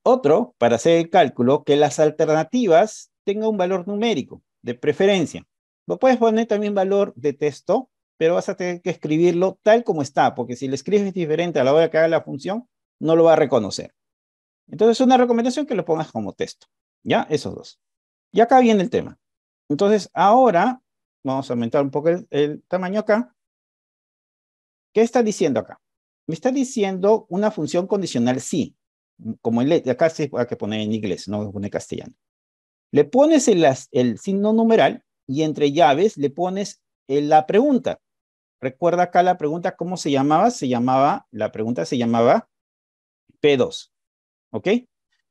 Otro, para hacer el cálculo, que las alternativas tengan un valor numérico, de preferencia. Lo puedes poner también valor de texto, pero vas a tener que escribirlo tal como está, porque si le escribes diferente a la hora que haga la función, no lo va a reconocer. Entonces, una recomendación que lo pongas como texto. ¿Ya? Esos dos. Y acá viene el tema. Entonces, ahora vamos a aumentar un poco el tamaño acá. ¿Qué está diciendo acá? Me está diciendo una función condicional sí, como acá se hay que poner en inglés, no pone castellano. Le pones el signo numeral y entre llaves le pones la pregunta. Recuerda acá la pregunta, ¿cómo se llamaba? La pregunta se llamaba P2, ¿ok?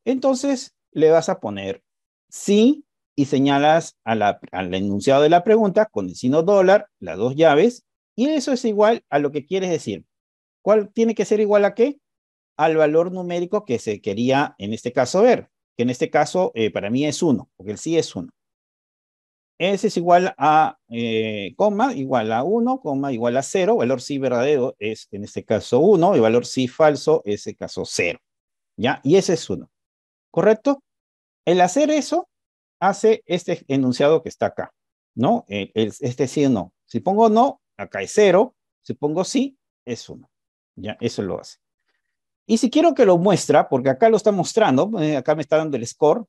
Entonces le vas a poner sí y señalas al enunciado de la pregunta con el signo dólar, las dos llaves, y eso es igual a lo que quieres decir. ¿Cuál tiene que ser igual a qué? Al valor numérico que se quería en este caso ver, que en este caso para mí es 1, porque el sí es 1. S es igual a coma, igual a 1, coma, igual a 0. Valor sí verdadero es en este caso 1, y valor sí falso es el caso 0. ¿Ya? Y ese es 1. ¿Correcto? El hacer eso hace este enunciado que está acá, ¿no? Este sí o no. Si pongo no, acá es 0. Si pongo sí, es 1. ¿Ya? Eso lo hace. Y si quiero que lo muestra, porque acá lo está mostrando, acá me está dando el score,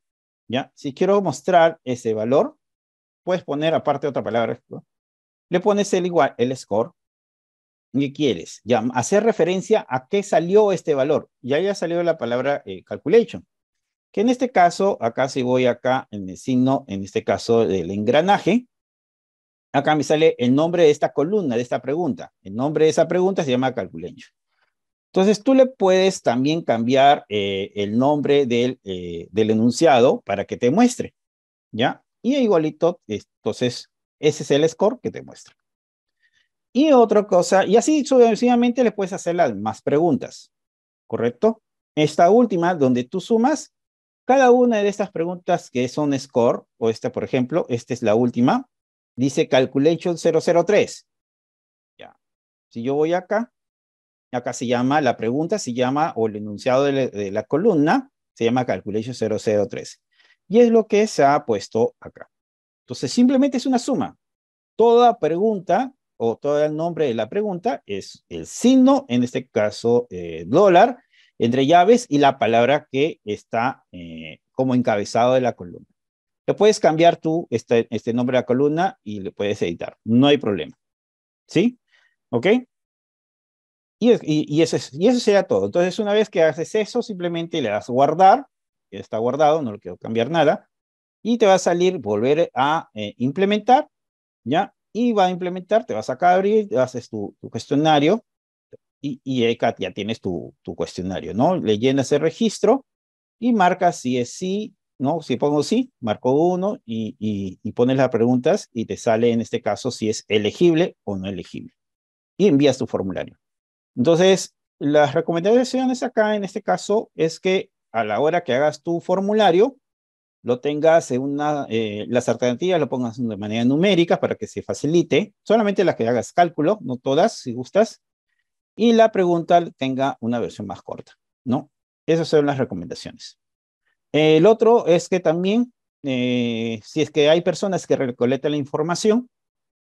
¿ya? Si quiero mostrar ese valor, puedes poner aparte otra palabra, ¿no? Le pones el igual, el score, ¿qué quieres? Ya, hacer referencia a qué salió este valor. Ya salió la palabra calculation, que en este caso, acá si voy acá en el signo, en este caso del engranaje, acá me sale el nombre de esta columna, de esta pregunta. El nombre de esa pregunta se llama calculation. Entonces tú le puedes también cambiar el nombre del enunciado para que te muestre, ¿ya? Y igualito, entonces ese es el score que te muestra. Y otra cosa, y así sucesivamente le puedes hacer las más preguntas, ¿correcto? Esta última, donde tú sumas cada una de estas preguntas que son score, o esta, por ejemplo, esta es la última, dice calculation 003. Ya. Si yo voy acá, acá se llama, la pregunta se llama, o el enunciado de la columna, se llama calculation 003. Y es lo que se ha puesto acá. Entonces, simplemente es una suma. Toda pregunta o todo el nombre de la pregunta es el signo, en este caso dólar, entre llaves y la palabra que está como encabezado de la columna. Le puedes cambiar tú este nombre de la columna y le puedes editar. No hay problema. ¿Sí? ¿Ok? Y eso sería todo. Entonces, una vez que haces eso, simplemente le das guardar. Ya está guardado, no le quiero cambiar nada. Y te va a salir volver a implementar, ¿ya? Y va a implementar, te vas acá a abrir, haces tu cuestionario y acá ya tienes tu cuestionario, ¿no? Le llenas el registro y marcas si es sí, ¿no? Si pongo sí, marco uno y pones las preguntas y te sale en este caso si es elegible o no elegible. Y envías tu formulario. Entonces, las recomendaciones acá en este caso es que a la hora que hagas tu formulario, lo tengas en las alternativas lo pongas de manera numérica para que se facilite, solamente las que hagas cálculo, no todas, si gustas, y la pregunta tenga una versión más corta, ¿no? Esas son las recomendaciones. El otro es que también, si es que hay personas que recolectan la información,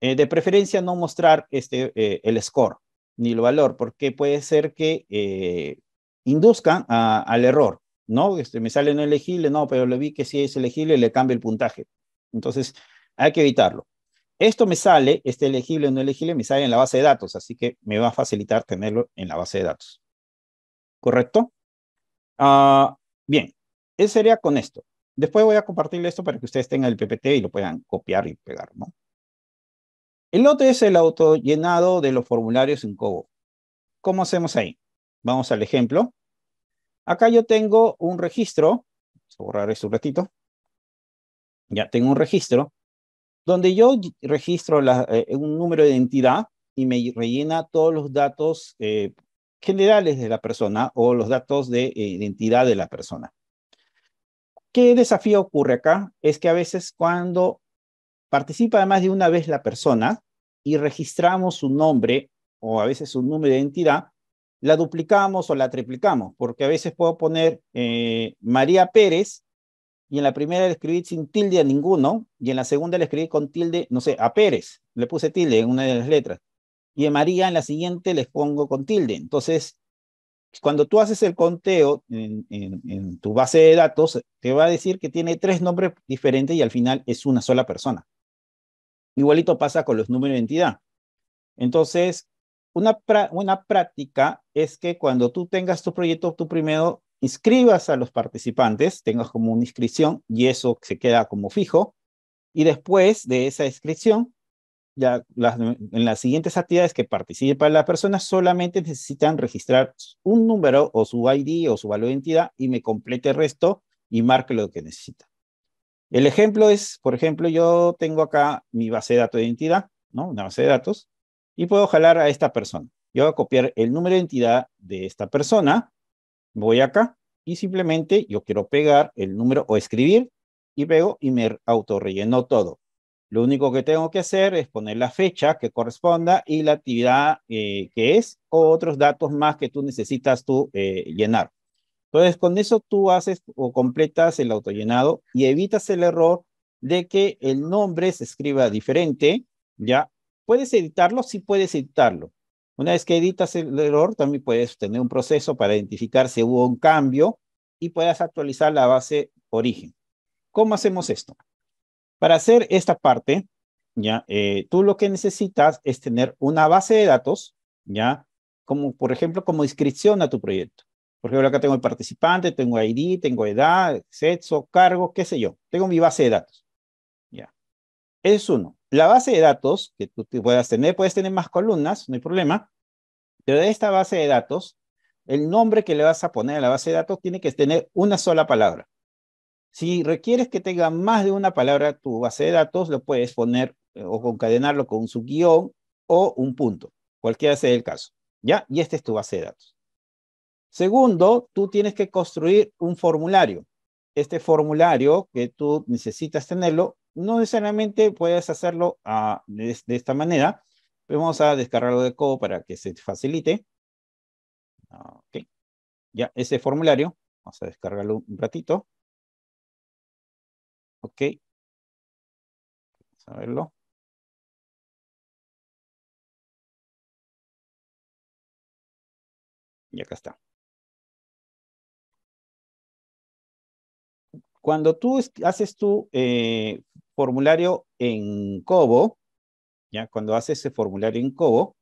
de preferencia no mostrar el score ni el valor, porque puede ser que induzcan al error, ¿no? Me sale no elegible, no, pero le vi que si es elegible le cambia el puntaje. Entonces, hay que evitarlo. Esto me sale, este elegible o no elegible, me sale en la base de datos, así que me va a facilitar tenerlo en la base de datos. ¿Correcto? Ah, bien, eso sería con esto. Después voy a compartirle esto para que ustedes tengan el PPT y lo puedan copiar y pegar, ¿no? El otro es el autollenado de los formularios en Cobo. ¿Cómo hacemos ahí? Vamos al ejemplo. Acá yo tengo un registro. Vamos a borrar esto un ratito. Ya tengo un registro donde yo registro un número de identidad y me rellena todos los datos generales de la persona o los datos de identidad de la persona. ¿Qué desafío ocurre acá? Es que a veces cuando participa más de una vez la persona y registramos su nombre o a veces su número de identidad, la duplicamos o la triplicamos, porque a veces puedo poner María Pérez y en la primera le escribí sin tilde a ninguno y en la segunda le escribí con tilde, no sé, a Pérez, le puse tilde en una de las letras y en María en la siguiente les pongo con tilde. Entonces, cuando tú haces el conteo en tu base de datos, te va a decir que tiene tres nombres diferentes y al final es una sola persona. Igualito pasa con los números de identidad. Entonces, una práctica es que cuando tú tengas tu proyecto, tú primero inscribas a los participantes, tengas como una inscripción y eso se queda como fijo. Y después de esa inscripción, ya en las siguientes actividades que participan las personas solamente necesitan registrar un número o su ID o su valor de identidad y me complete el resto y marque lo que necesita. El ejemplo es, por ejemplo, yo tengo acá mi base de datos de identidad, ¿no? Una base de datos, y puedo jalar a esta persona. Yo voy a copiar el número de identidad de esta persona, voy acá y simplemente yo quiero pegar el número o escribir y pego y me autorrellenó todo. Lo único que tengo que hacer es poner la fecha que corresponda y la actividad que es o otros datos más que tú necesitas llenar. Entonces, con eso tú haces o completas el autollenado y evitas el error de que el nombre se escriba diferente, ¿ya? ¿Puedes editarlo? Sí puedes editarlo. Una vez que editas el error, también puedes tener un proceso para identificar si hubo un cambio y puedas actualizar la base origen. ¿Cómo hacemos esto? Para hacer esta parte, ¿ya? Tú lo que necesitas es tener una base de datos, ¿ya? Como, por ejemplo, como inscripción a tu proyecto. Por ejemplo, acá tengo el participante, tengo ID, tengo edad, sexo, cargo, qué sé yo. Tengo mi base de datos, ¿ya? Ese es uno. La base de datos que tú puedes tener más columnas, no hay problema, pero de esta base de datos, el nombre que le vas a poner a la base de datos tiene que tener una sola palabra. Si requieres que tenga más de una palabra tu base de datos, lo puedes poner o concadenarlo con un subguión o un punto, cualquiera sea el caso, ¿ya? Y esta es tu base de datos. Segundo, tú tienes que construir un formulario. Este formulario que tú necesitas tenerlo, no necesariamente puedes hacerlo de esta manera. Vamos a descargarlo de Cobo para que se te facilite. Ok, ya ese formulario, vamos a descargarlo un ratito. Ok, vamos a verlo. Y acá está. Cuando tú haces tu formulario en Cobo, ya cuando haces ese formulario en Cobo,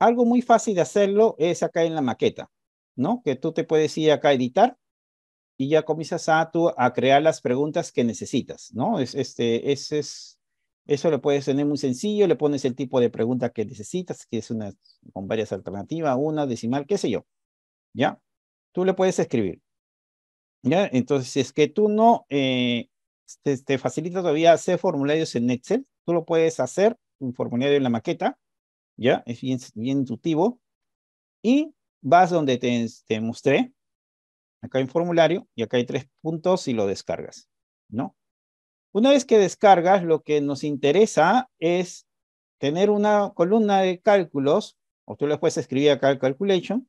algo muy fácil de hacerlo es acá en la maqueta, ¿no? Que tú te puedes ir acá a editar y ya comienzas a crear las preguntas que necesitas, ¿no? Eso lo puedes tener muy sencillo, le pones el tipo de pregunta que necesitas, que es una con varias alternativas, una decimal, qué sé yo, ¿ya? Tú le puedes escribir, ¿ya? Entonces, si es que tú no te facilita todavía hacer formularios en Excel, tú lo puedes hacer, un formulario en la maqueta, ¿ya? Es bien intuitivo. Y vas donde te mostré, acá hay un formulario y acá hay 3 puntos y lo descargas, ¿no? Una vez que descargas, lo que nos interesa es tener una columna de cálculos, o tú le puedes escribir acá el calculation,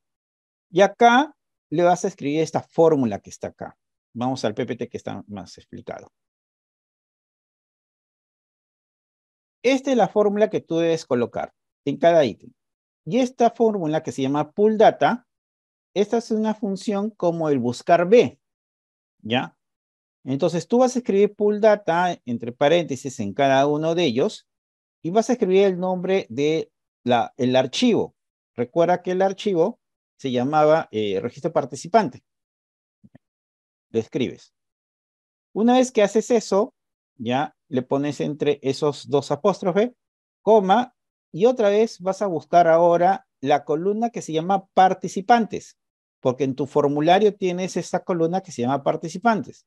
y acá le vas a escribir esta fórmula que está acá. Vamos al PPT que está más explicado. Esta es la fórmula que tú debes colocar en cada ítem. Y esta fórmula que se llama pull data, esta es una función como el buscar B, ¿ya? Entonces tú vas a escribir pull data entre paréntesis en cada uno de ellos y vas a escribir el nombre de el archivo. Recuerda que el archivo se llamaba registro participante. Lo escribes. Una vez que haces eso, ya le pones entre esos 2 apóstrofes, coma, y otra vez vas a buscar ahora la columna que se llama participantes, porque en tu formulario tienes esta columna que se llama participantes.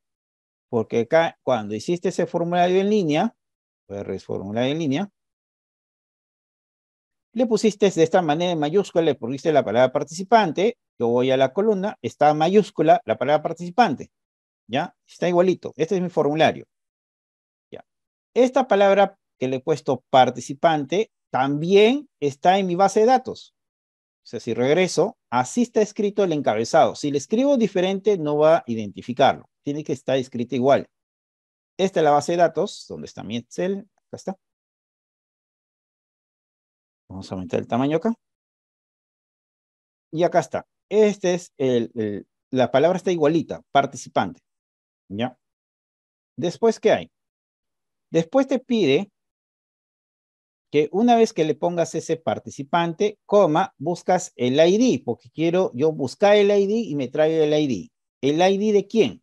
Porque acá, cuando hiciste ese formulario en línea, formulario en línea, le pusiste de esta manera en mayúscula, le pusiste la palabra participante, yo voy a la columna, está mayúscula la palabra participante, ¿ya? Está igualito, este es mi formulario, ¿ya? Esta palabra que le he puesto participante también está en mi base de datos. O sea, si regreso, así está escrito el encabezado. Si le escribo diferente, no va a identificarlo. Tiene que estar escrito igual. Esta es la base de datos, donde está mi Excel. Acá está. Vamos a aumentar el tamaño acá. Y acá está. Este es la palabra está igualita, participante. ¿Ya? Después, ¿qué hay? Después te pide que una vez que le pongas ese participante, coma, buscas el ID, porque quiero yo buscar el ID y me trae el ID. ¿El ID de quién?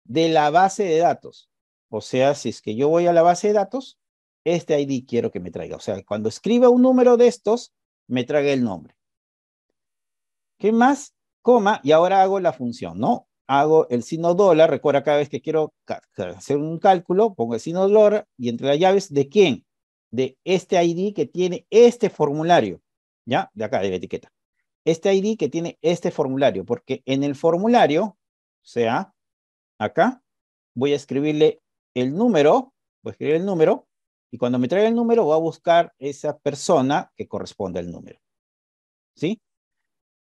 De la base de datos. O sea, si es que yo voy a la base de datos, este ID quiero que me traiga. O sea, cuando escriba un número de estos, me traiga el nombre. ¿Qué más? Coma, y ahora hago la función, ¿no? Hago el signo dólar, recuerda cada vez que quiero hacer un cálculo, pongo el signo dólar y entre las llaves, ¿de quién? De este ID que tiene este formulario, ¿ya? De acá, de la etiqueta. Este ID que tiene este formulario, porque en el formulario, o sea, acá, voy a escribirle el número, voy a escribir el número, y cuando me traiga el número, voy a buscar esa persona que corresponde al número, ¿sí?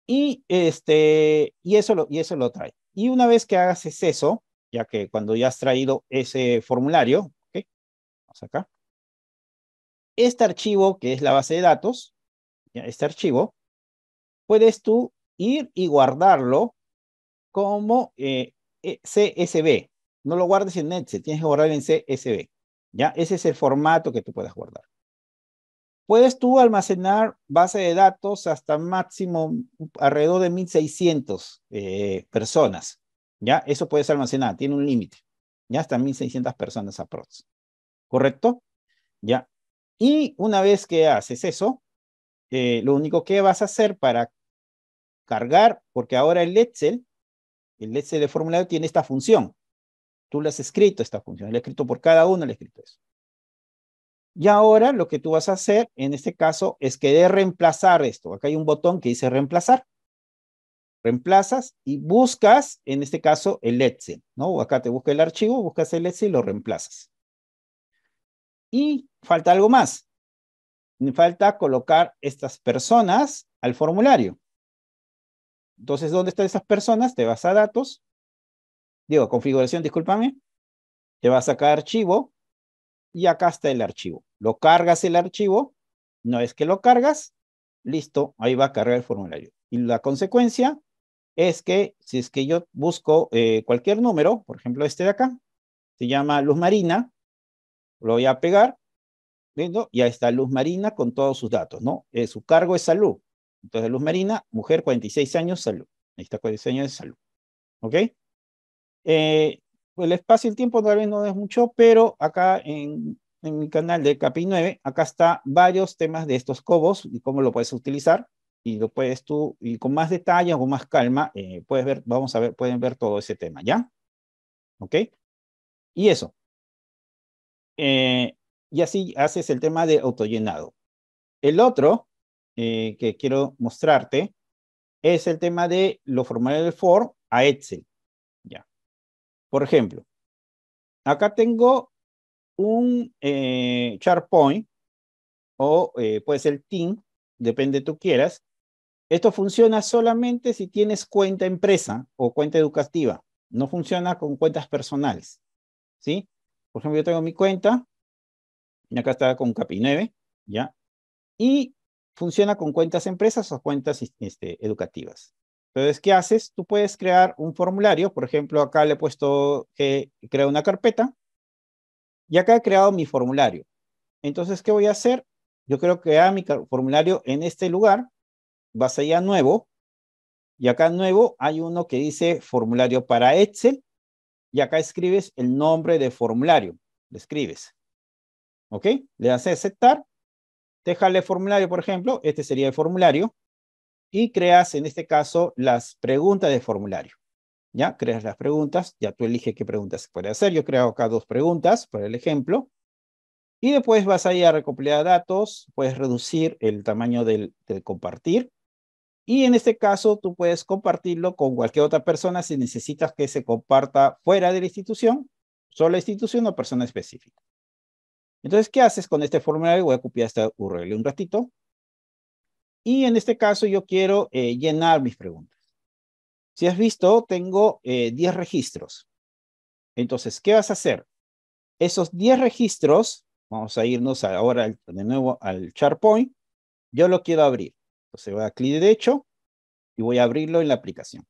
Y eso lo trae. Y una vez que hagas eso, ya que cuando ya has traído ese formulario, ¿ok? Vamos acá. Este archivo, que es la base de datos, ya, este archivo, puedes tú ir y guardarlo como CSV. No lo guardes en Excel, tienes que guardar en CSV. ¿Ya? Ese es el formato que tú puedes guardar. Puedes tú almacenar base de datos hasta máximo alrededor de 1600 personas. ¿Ya? Eso puedes almacenar, tiene un límite. Ya hasta 1600 personas aprox. ¿Correcto? ¿Ya? Y una vez que haces eso, lo único que vas a hacer para cargar, porque ahora el Excel de formulario tiene esta función. Tú le has escrito esta función, le has escrito por cada uno, le has escrito eso. Y ahora lo que tú vas a hacer en este caso es querer reemplazar esto. Acá hay un botón que dice reemplazar. Reemplazas y buscas, en este caso, el Excel, ¿no? Acá te busca el archivo, buscas el Excel y lo reemplazas. Y falta algo más. Me falta colocar estas personas al formulario. Entonces, ¿dónde están esas personas? Te vas a datos, digo, configuración, discúlpame, te vas acá a archivo y acá está el archivo. Lo cargas el archivo, una vez que lo cargas, listo, ahí va a cargar el formulario. Y la consecuencia es que si es que yo busco cualquier número, por ejemplo este de acá, se llama Luz Marina, lo voy a pegar, ¿viendo? Y ahí está Luz Marina con todos sus datos, ¿no? Su cargo es salud. Entonces Luz Marina, mujer, 46 años, salud. Ahí está, 46 años de salud. ¿Ok? El espacio y el tiempo tal vez no es mucho, pero acá en mi canal de Capi 9, acá está varios temas de estos cobos y cómo lo puedes utilizar y lo puedes tú, y con más detalle o más calma, puedes ver, vamos a ver, pueden ver todo ese tema, ¿ya? ¿Ok? Y eso. Eh, y así haces el tema de autollenado. El otro que quiero mostrarte es el tema de los formularios del form a Excel, ¿ya? Por ejemplo, acá tengo un SharePoint o puede ser Team, depende tú quieras. Esto funciona solamente si tienes cuenta empresa o cuenta educativa. No funciona con cuentas personales, ¿sí? Por ejemplo, yo tengo mi cuenta, y acá está con Capi 9, ¿ya? Y funciona con cuentas empresas o cuentas educativas. Entonces, ¿qué haces? Tú puedes crear un formulario, por ejemplo, acá le he puesto que crea una carpeta, y acá he creado mi formulario. Entonces, ¿qué voy a hacer? Yo creo que mi formulario en este lugar, vas allá a nuevo, y acá en nuevo hay uno que dice formulario para Excel, y acá escribes el nombre de formulario, lo escribes, ¿ok? Le das a aceptar, déjale formulario, por ejemplo, este sería el formulario, y creas en este caso las preguntas de formulario, ¿ya? Creas las preguntas, ya tú eliges qué preguntas se puede hacer, yo creo acá 2 preguntas para el ejemplo, y después vas a ir a recopilar datos, puedes reducir el tamaño del compartir. Y en este caso, tú puedes compartirlo con cualquier otra persona si necesitas que se comparta fuera de la institución, solo la institución o persona específica. Entonces, ¿qué haces con este formulario? Voy a copiar esta URL un ratito. Y en este caso, yo quiero llenar mis preguntas. Si has visto, tengo 10 registros. Entonces, ¿qué vas a hacer? Esos 10 registros, vamos a irnos ahora de nuevo al SharePoint, yo lo quiero abrir. Entonces voy a clic derecho y voy a abrirlo en la aplicación.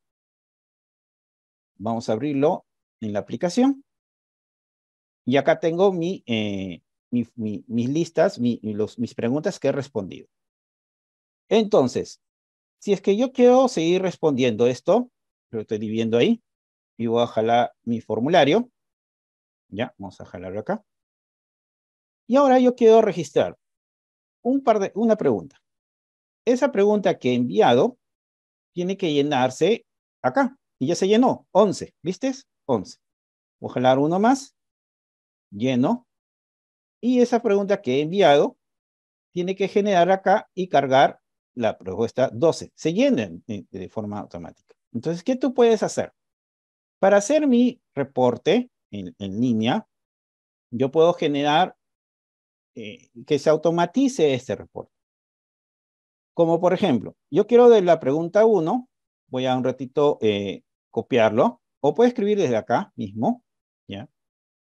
Vamos a abrirlo en la aplicación. Y acá tengo mis listas, mis preguntas que he respondido. Entonces, si es que yo quiero seguir respondiendo esto, lo estoy dividiendo ahí, y voy a jalar mi formulario. Ya, vamos a jalarlo acá. Y ahora yo quiero registrar una pregunta. Esa pregunta que he enviado tiene que llenarse acá. Y ya se llenó, 11, ¿viste? 11. Voy a jalar uno más, lleno. Y esa pregunta que he enviado tiene que generar acá y cargar la respuesta 12. Se llenan de forma automática. Entonces, ¿qué tú puedes hacer? Para hacer mi reporte en línea, yo puedo generar que se automatice este reporte. Como por ejemplo, yo quiero de la pregunta 1, voy a un ratito copiarlo, o puedo escribir desde acá mismo, ¿ya?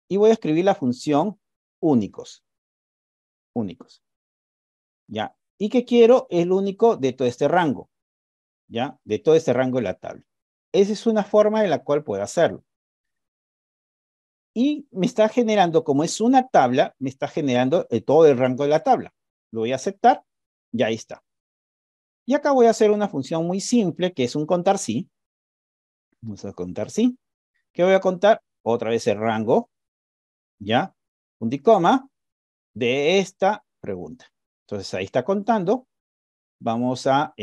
Y voy a escribir la función únicos, únicos, ¿ya? Y que quiero el único de todo este rango, ¿ya? De todo este rango de la tabla. Esa es una forma en la cual puedo hacerlo. Y me está generando, como es una tabla, me está generando todo el rango de la tabla. Lo voy a aceptar y ahí está. Y acá voy a hacer una función muy simple, que es un contar sí. Vamos a contar sí. ¿Qué voy a contar? Otra vez el rango, ¿ya? Punto y coma de esta pregunta. Entonces ahí está contando. Vamos a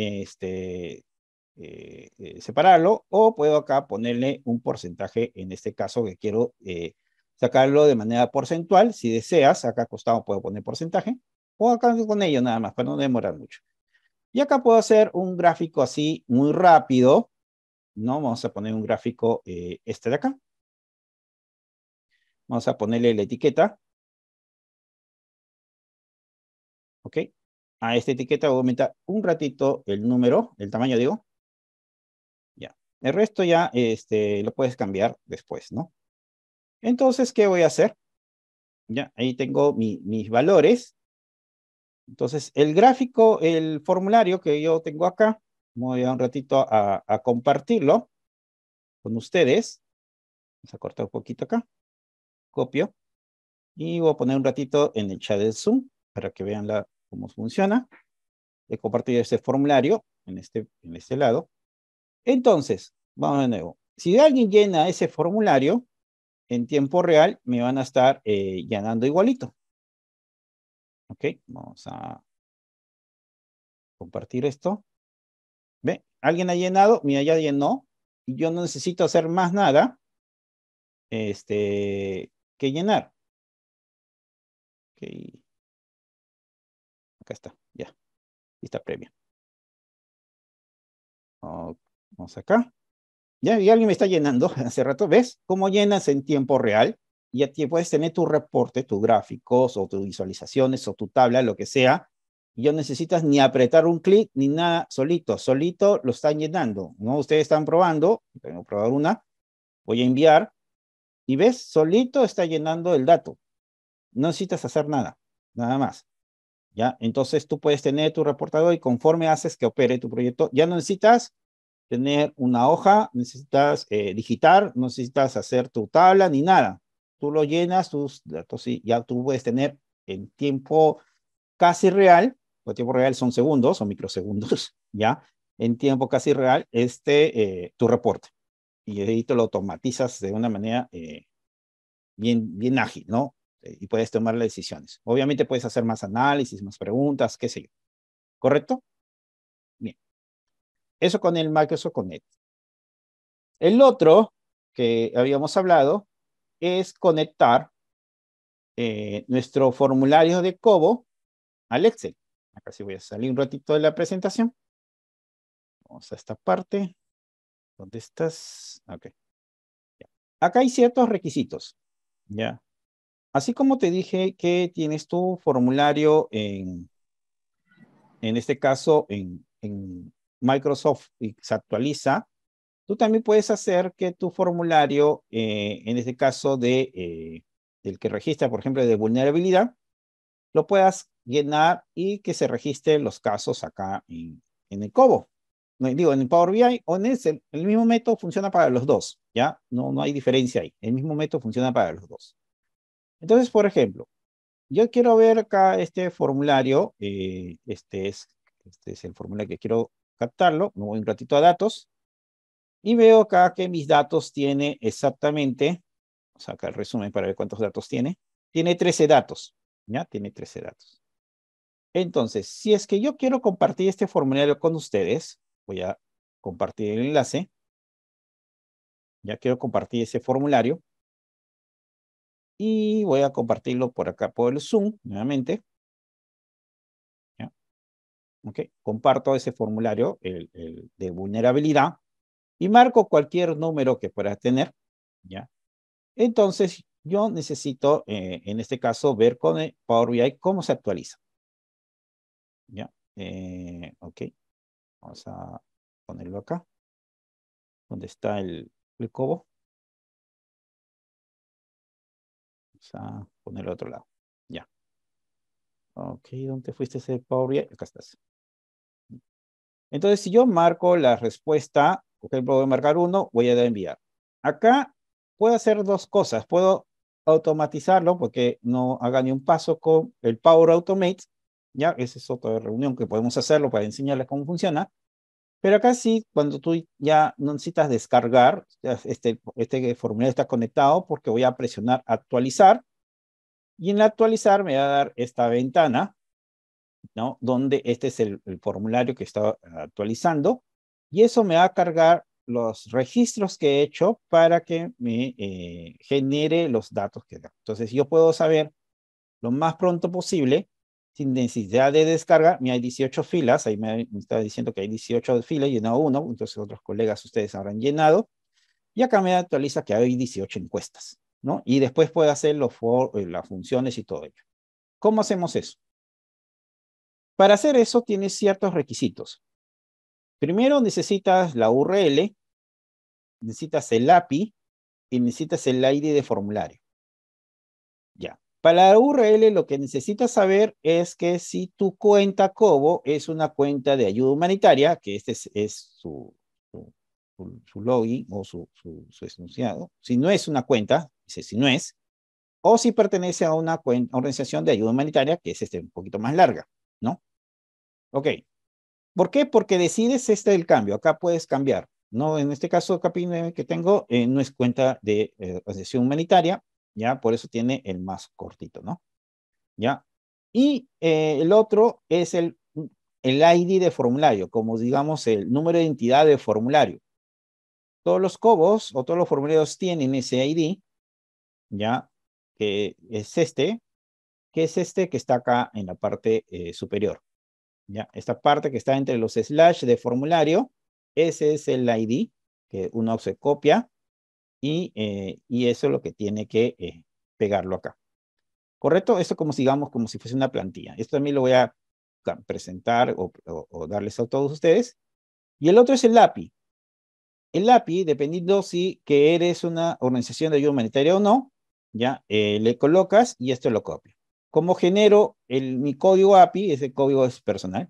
separarlo, o puedo acá ponerle un porcentaje, en este caso que quiero sacarlo de manera porcentual. Si deseas, acá acostado puedo poner porcentaje, o acá con ello nada más, para no demorar mucho. Y acá puedo hacer un gráfico así muy rápido, ¿no? Vamos a poner un gráfico este de acá. Vamos a ponerle la etiqueta. ¿Ok? A esta etiqueta voy a aumentar un ratito el número, el tamaño, digo. Ya. El resto ya lo puedes cambiar después, ¿no? Entonces, ¿qué voy a hacer? Ya, ahí tengo mis valores. Entonces, el gráfico, el formulario que yo tengo acá, voy a un ratito a compartirlo con ustedes. Vamos a cortar un poquito acá. Copio. Y voy a poner un ratito en el chat del Zoom para que vean cómo funciona. He compartido este formulario en este lado. Entonces, vamos de nuevo. Si alguien llena ese formulario, en tiempo real me van a estar llenando igualito. Ok, vamos a compartir esto. ¿Ve? ¿Alguien ha llenado? Mira, ya llenó. Y yo no necesito hacer más nada que llenar. Ok, acá está, ya. Lista previa. Vamos acá. Ya, y alguien me está llenando hace rato. ¿Ves cómo llenas en tiempo real? Ya puedes tener tu reporte, tus gráficos o tus visualizaciones o tu tabla, lo que sea. Y no necesitas ni apretar un clic ni nada solito. Solito lo están llenando, ¿no? Ustedes están probando. Tengo que probar una. Voy a enviar. Y ves, solito está llenando el dato. No necesitas hacer nada. Nada más. ¿Ya? Entonces tú puedes tener tu reportador y conforme haces que opere tu proyecto, ya no necesitas tener una hoja, necesitas digitar, no necesitas hacer tu tabla ni nada. Tú lo llenas, tus datos y ya tú puedes tener en tiempo casi real, o tiempo real son segundos o microsegundos, ¿ya? En tiempo casi real, tu reporte. Y ahí te lo automatizas de una manera bien ágil, ¿no? Y puedes tomar las decisiones. Obviamente puedes hacer más análisis, más preguntas, qué sé yo. ¿Correcto? Bien. Eso con el Microsoft Connect. El otro que habíamos hablado es conectar nuestro formulario de Cobo al Excel. Acá sí voy a salir un ratito de la presentación. Vamos a esta parte. ¿Dónde estás? Ok. Ya. Acá hay ciertos requisitos. ¿Ya? Así como te dije que tienes tu formulario en este caso en Microsoft y se actualiza, tú también puedes hacer que tu formulario, en este caso del que registra, por ejemplo, de vulnerabilidad, lo puedas llenar y que se registren los casos acá en el Cobo. No, digo, en el Power BI o en el mismo método funciona para los dos, ¿ya? No hay diferencia ahí. El mismo método funciona para los dos. Entonces, por ejemplo, yo quiero ver acá este formulario, este es el formulario que quiero captarlo, me voy un ratito a datos, y veo acá que mis datos tiene exactamente, vamos a sacar el resumen para ver cuántos datos tiene 13 datos, ¿ya? Tiene 13 datos. Entonces, si es que yo quiero compartir este formulario con ustedes, voy a compartir el enlace, ya quiero compartir ese formulario, y voy a compartirlo por acá por el Zoom, nuevamente, ¿ya? Ok, comparto ese formulario, el de vulnerabilidad, y marco cualquier número que pueda tener, ¿ya? Entonces, yo necesito, en este caso, ver con el Power BI cómo se actualiza, ¿ya? Ok, vamos a ponerlo acá, donde está el cobo. Vamos a ponerlo al otro lado, ya. Ok, ¿dónde fuiste ese Power BI? Acá estás. Entonces, si yo marco la respuesta, por ejemplo, voy a marcar 1, voy a dar a enviar. Acá puedo hacer dos cosas. Puedo automatizarlo porque no haga ni un paso con el Power Automate. Ya, esa es otra reunión que podemos hacerlo para enseñarles cómo funciona. Pero acá sí, cuando tú ya no necesitas descargar, ya este formulario está conectado porque voy a presionar actualizar. Y en actualizar me va a dar esta ventana, ¿no? Donde este es el formulario que está actualizando. Y eso me va a cargar los registros que he hecho para que me genere los datos que da. Entonces yo puedo saber lo más pronto posible, sin necesidad de descarga. Mira, hay 18 filas, ahí me está diciendo que hay 18 filas, he llenado uno, entonces otros colegas ustedes habrán llenado, y acá me actualiza que hay 18 encuestas, ¿no? Y después puede hacer las funciones y todo ello. ¿Cómo hacemos eso? Para hacer eso tienes ciertos requisitos. Primero necesitas la URL, necesitas el API y necesitas el ID de formulario. Ya. Para la URL lo que necesitas saber es que si tu cuenta Cobo es una cuenta de ayuda humanitaria, que este es su login o su enunciado, si no es una cuenta, dice si no es, o si pertenece a una organización de ayuda humanitaria, que es un poquito más larga, ¿no? Ok. ¿Por qué? Porque decides el cambio. Acá puedes cambiar. No, en este caso, Capine que tengo, no es cuenta de organización humanitaria, ¿ya? Por eso tiene el más cortito, ¿no? ¿Ya? Y el otro es el ID de formulario, como digamos el número de identidad de formulario. Todos los COBOS o todos los formularios tienen ese ID, ¿ya? Que es este que está acá en la parte superior. ¿Ya? Esta parte que está entre los slash de formulario, ese es el ID que uno se copia y eso es lo que tiene que pegarlo acá. ¿Correcto? Esto como digamos, como si fuese una plantilla. Esto también lo voy a presentar o darles a todos ustedes. Y el otro es el API. El API, dependiendo si que eres una organización de ayuda humanitaria o no, ya le colocas y esto lo copia. ¿Cómo genero mi código API? Ese código es personal,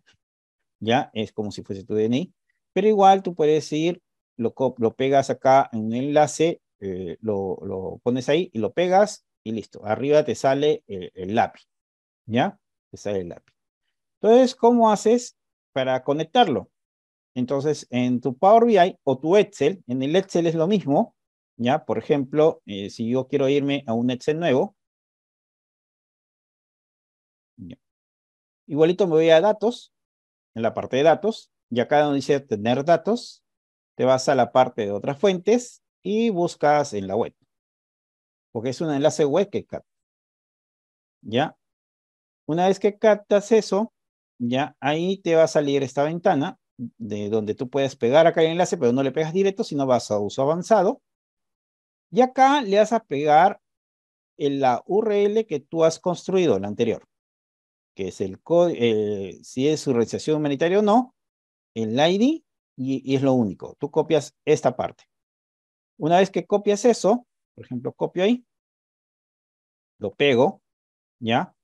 ya es como si fuese tu DNI, pero igual tú puedes ir, lo pegas acá en un enlace, lo pones ahí y lo pegas y listo. Arriba te sale el API, ¿ya? Te sale el API. Entonces, ¿cómo haces para conectarlo? Entonces, en tu Power BI o tu Excel, en el Excel es lo mismo, ¿ya? Por ejemplo, si yo quiero irme a un Excel nuevo, ¿ya? Igualito me voy a datos, en la parte de datos, y acá donde dice tener datos, te vas a la parte de otras fuentes y buscas en la web, porque es un enlace web que capta, ¿ya? Una vez que captas eso, ya ahí te va a salir esta ventana de donde tú puedes pegar acá el enlace, pero no le pegas directo, sino vas a uso avanzado. Y acá le vas a pegar en la URL que tú has construido, la anterior, que es el código, si es su organización humanitaria o no, el ID, y es lo único. Tú copias esta parte. Una vez que copias eso, por ejemplo, copio ahí, lo pego, ¿ya?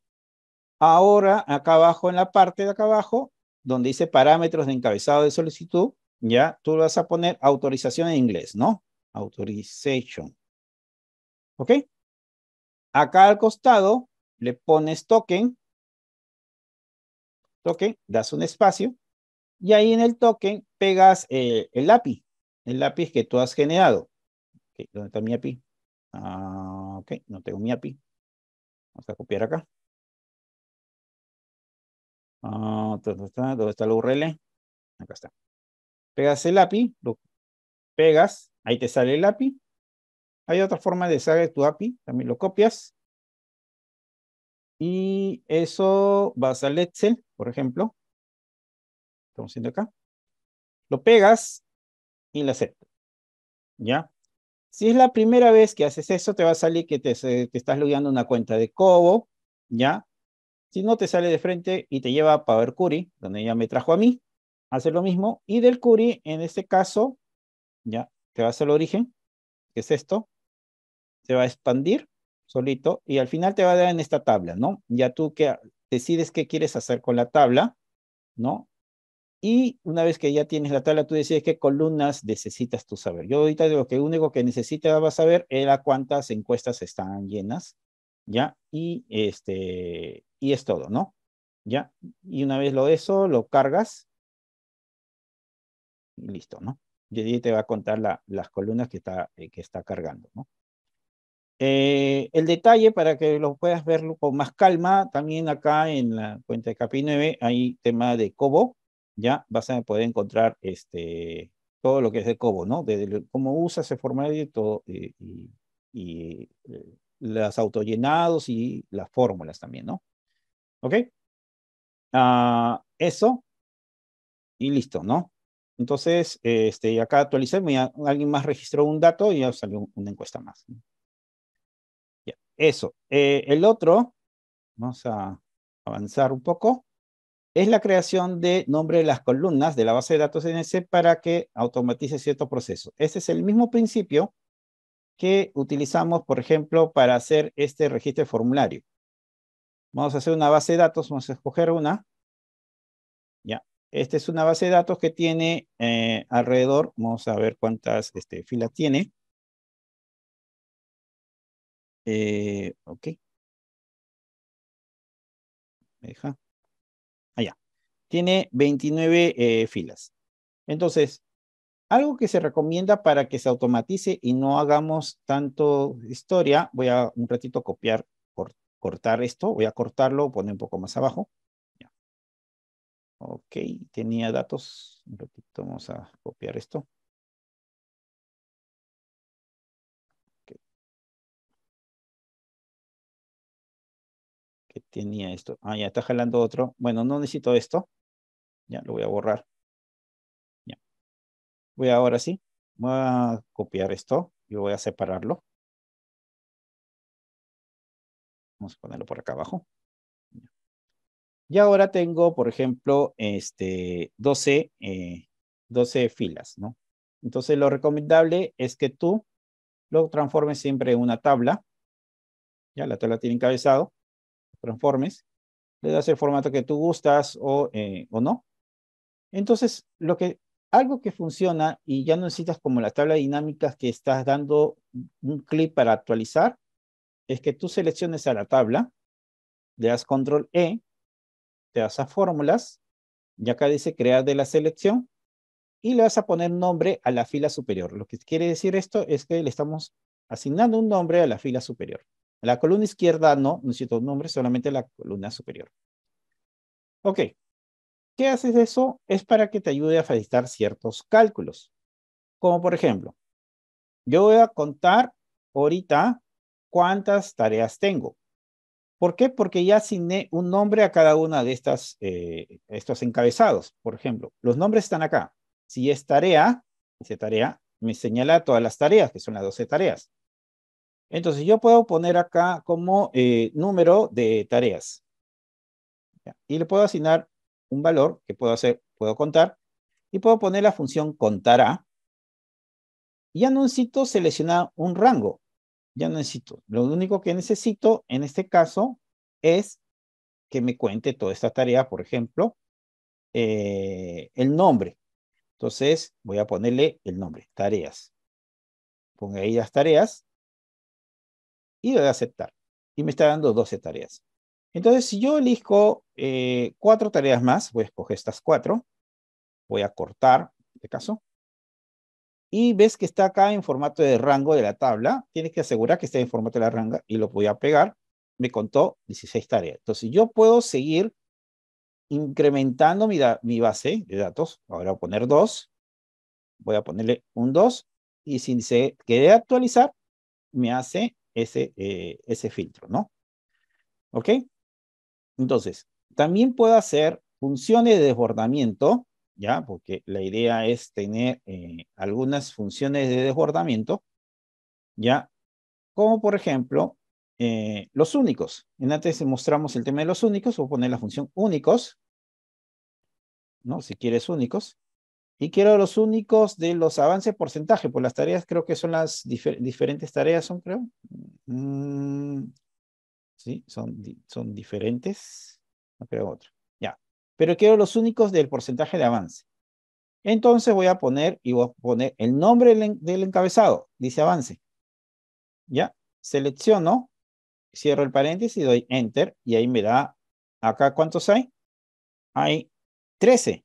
Ahora, acá abajo, en la parte de acá abajo, donde dice parámetros de encabezado de solicitud, ya, tú vas a poner autorización en inglés, ¿no? Authorization. ¿Ok? Acá al costado le pones token, das un espacio, y ahí en el token pegas el API que tú has generado. Okay, ¿dónde está mi API? Ok, no tengo mi API. Vamos a copiar acá. ¿Dónde está la URL? Acá está. Pegas el API, lo pegas, ahí te sale el API. Hay otra forma de sacar tu API, también lo copias. Y eso vas al Excel, por ejemplo. Estamos haciendo acá. Lo pegas y lo aceptas. ¿Ya? Si es la primera vez que haces eso, te va a salir que te estás logueando una cuenta de Cobo, ¿ya? Si no, te sale de frente y te lleva a Power Query, donde ya me trajo a mí. Hace lo mismo. Y del query, en este caso, ya, te vas al origen, que es esto. Se va a expandir solito y al final te va a dar en esta tabla, ¿no? Ya tú que decides qué quieres hacer con la tabla, ¿no? Y una vez que ya tienes la tabla, tú decides qué columnas necesitas tú saber. Yo ahorita lo que único que necesitaba saber era cuántas encuestas están llenas, ¿ya? Y es todo, ¿no? ¿Ya? Y una vez eso, lo cargas y listo, ¿no? Y ahí te va a contar las columnas que está cargando, ¿no? El detalle para que lo puedas verlo con más calma, también acá en la cuenta de Capi 9 hay tema de Cobo, ya vas a poder encontrar todo lo que es de Cobo, ¿no? Cómo usa ese formulario y todo, las autollenados y las fórmulas también, ¿no? ¿Ok? Eso y listo, ¿no? Entonces, acá actualicé, alguien más registró un dato y ya salió una encuesta más, ¿no? Ya, eso. El otro, vamos a avanzar un poco, es la creación de nombre de las columnas de la base de datos NS para que automatice ciertos procesos. Ese es el mismo principio que utilizamos, por ejemplo, para hacer este registro de formulario. Vamos a hacer una base de datos, vamos a escoger una. Ya. Esta es una base de datos que tiene alrededor, vamos a ver cuántas filas tiene. Ok, deja. Allá. Tiene 29 filas. Entonces, algo que se recomienda para que se automatice y no hagamos tanto historia, voy a un ratito copiar, cortar esto, voy a cortarlo, poner un poco más abajo. Ya. Ok, tenía datos, un ratito vamos a copiar esto. Ok, ¿qué tenía esto? Ah, ya está jalando otro. Bueno, no necesito esto. Ya, lo voy a borrar. Ya. Voy ahora sí, voy a copiar esto y voy a separarlo. Vamos a ponerlo por acá abajo. Y ahora tengo, por ejemplo, 12 filas, ¿no? Entonces, lo recomendable es que tú lo transformes siempre en una tabla. Ya, la tabla tiene encabezado. Transformes. Le das el formato que tú gustas o no. Entonces, algo que funciona y ya no necesitas como la tabla dinámica que estás dando un clic para actualizar, es que tú selecciones a la tabla, le das control E, te das a fórmulas, y acá dice crear de la selección, y le vas a poner nombre a la fila superior. Lo que quiere decir esto es que le estamos asignando un nombre a la fila superior. A la columna izquierda no necesito un nombre, solamente a la columna superior. Ok, ¿qué haces de eso? Es para que te ayude a facilitar ciertos cálculos. Como por ejemplo, yo voy a contar ahorita cuántas tareas tengo. ¿Por qué? Porque ya asigné un nombre a cada una de estos encabezados. Por ejemplo, los nombres están acá. Si es tarea, dice tarea, me señala todas las tareas, que son las 12 tareas. Entonces yo puedo poner acá como número de tareas. ¿Ya? Y le puedo asignar un valor que puedo contar, y puedo poner la función contará. Y ya no necesito seleccionar un rango. Ya no necesito. Lo único que necesito en este caso es que me cuente toda esta tarea, por ejemplo, el nombre. Entonces voy a ponerle el nombre, tareas. Pongo ahí las tareas y le doy a aceptar. Y me está dando 12 tareas. Entonces, si yo elijo 4 tareas más, voy a escoger estas 4. Voy a cortar, en este caso. Y ves que está acá en formato de rango de la tabla. Tienes que asegurar que esté en formato de la rango y lo voy a pegar. Me contó 16 tareas. Entonces, yo puedo seguir incrementando mi base de datos. Ahora voy a poner 2. Voy a ponerle un 2. Y si se quiere actualizar, me hace ese filtro, ¿no? ¿Ok? Entonces, también puedo hacer funciones de desbordamiento, ¿ya? Porque la idea es tener algunas funciones de desbordamiento, ¿ya? Como por ejemplo, los únicos. Antes mostramos el tema de los únicos, voy a poner la función únicos, ¿no? Si quieres únicos. Y quiero los únicos de los avances porcentaje, por las tareas creo que son las diferentes tareas, son creo. Mm, sí, son diferentes. No creo otra. Ya. Pero quiero los únicos del porcentaje de avance. Entonces voy a poner el nombre del encabezado. Dice avance. Ya. Selecciono, cierro el paréntesis y doy enter. Y ahí me da, acá ¿cuántos hay? Hay 13.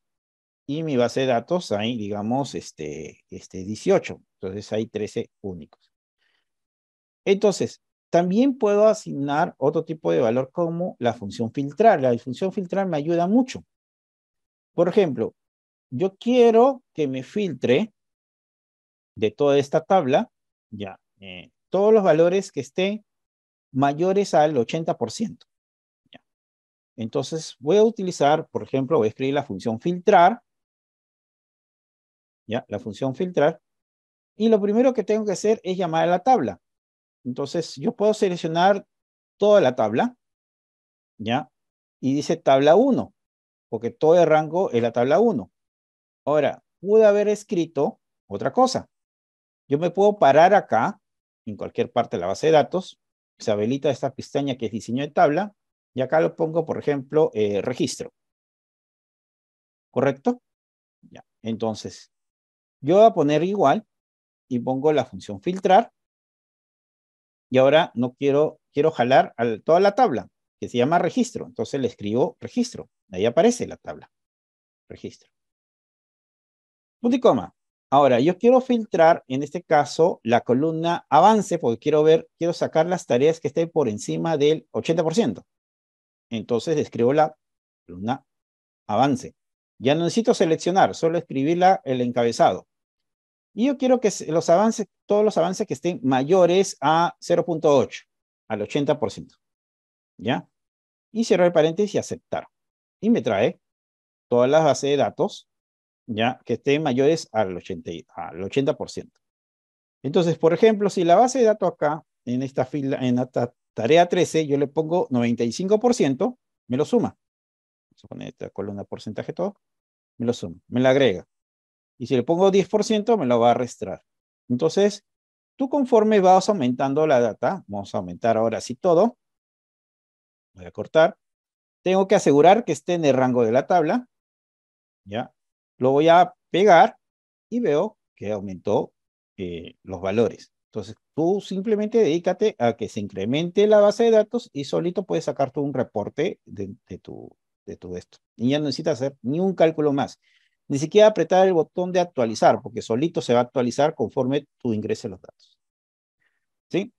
Y mi base de datos hay, digamos, 18. Entonces hay 13 únicos. Entonces, también puedo asignar otro tipo de valor como la función filtrar. La función filtrar me ayuda mucho. Por ejemplo, yo quiero que me filtre de toda esta tabla, ya, todos los valores que estén mayores al 80%. Ya. Entonces, voy a utilizar, por ejemplo, voy a escribir la función filtrar, ya, la función filtrar, y lo primero que tengo que hacer es llamar a la tabla. Entonces, yo puedo seleccionar toda la tabla, ya, y dice tabla 1, porque todo el rango es la tabla 1. Ahora, pude haber escrito otra cosa. Yo me puedo parar acá, en cualquier parte de la base de datos, se habilita esta pestaña que es diseño de tabla, y acá lo pongo, por ejemplo, registro. ¿Correcto? Ya. Entonces, yo voy a poner igual y pongo la función filtrar, y ahora no quiero jalar toda la tabla, que se llama registro. Entonces le escribo registro. Ahí aparece la tabla, registro. Punto y coma. Ahora, yo quiero filtrar, en este caso, la columna avance, porque quiero sacar las tareas que estén por encima del 80%. Entonces, escribo la columna avance. Ya no necesito seleccionar, solo escribir el encabezado. Y yo quiero que los avances, todos los avances que estén mayores a 0.8, al 80%. ¿Ya? Y cierro el paréntesis y aceptar. Y me trae todas las bases de datos, ya, que estén mayores al 80%. Entonces, por ejemplo, si la base de datos acá, en esta fila, en esta tarea 13, yo le pongo 95%, me lo suma. Vamos a poner esta columna porcentaje todo, me lo suma, me la agrega. Y si le pongo 10%, me lo va a restar. Entonces, tú conforme vas aumentando la data, vamos a aumentar ahora sí todo, voy a cortar, tengo que asegurar que esté en el rango de la tabla, ¿ya? Lo voy a pegar y veo que aumentó los valores. Entonces, tú simplemente dedícate a que se incremente la base de datos y solito puedes sacar tú un reporte de tu esto. Y ya no necesitas hacer ni un cálculo más. Ni siquiera apretar el botón de actualizar, porque solito se va a actualizar conforme tú ingreses los datos. ¿Sí?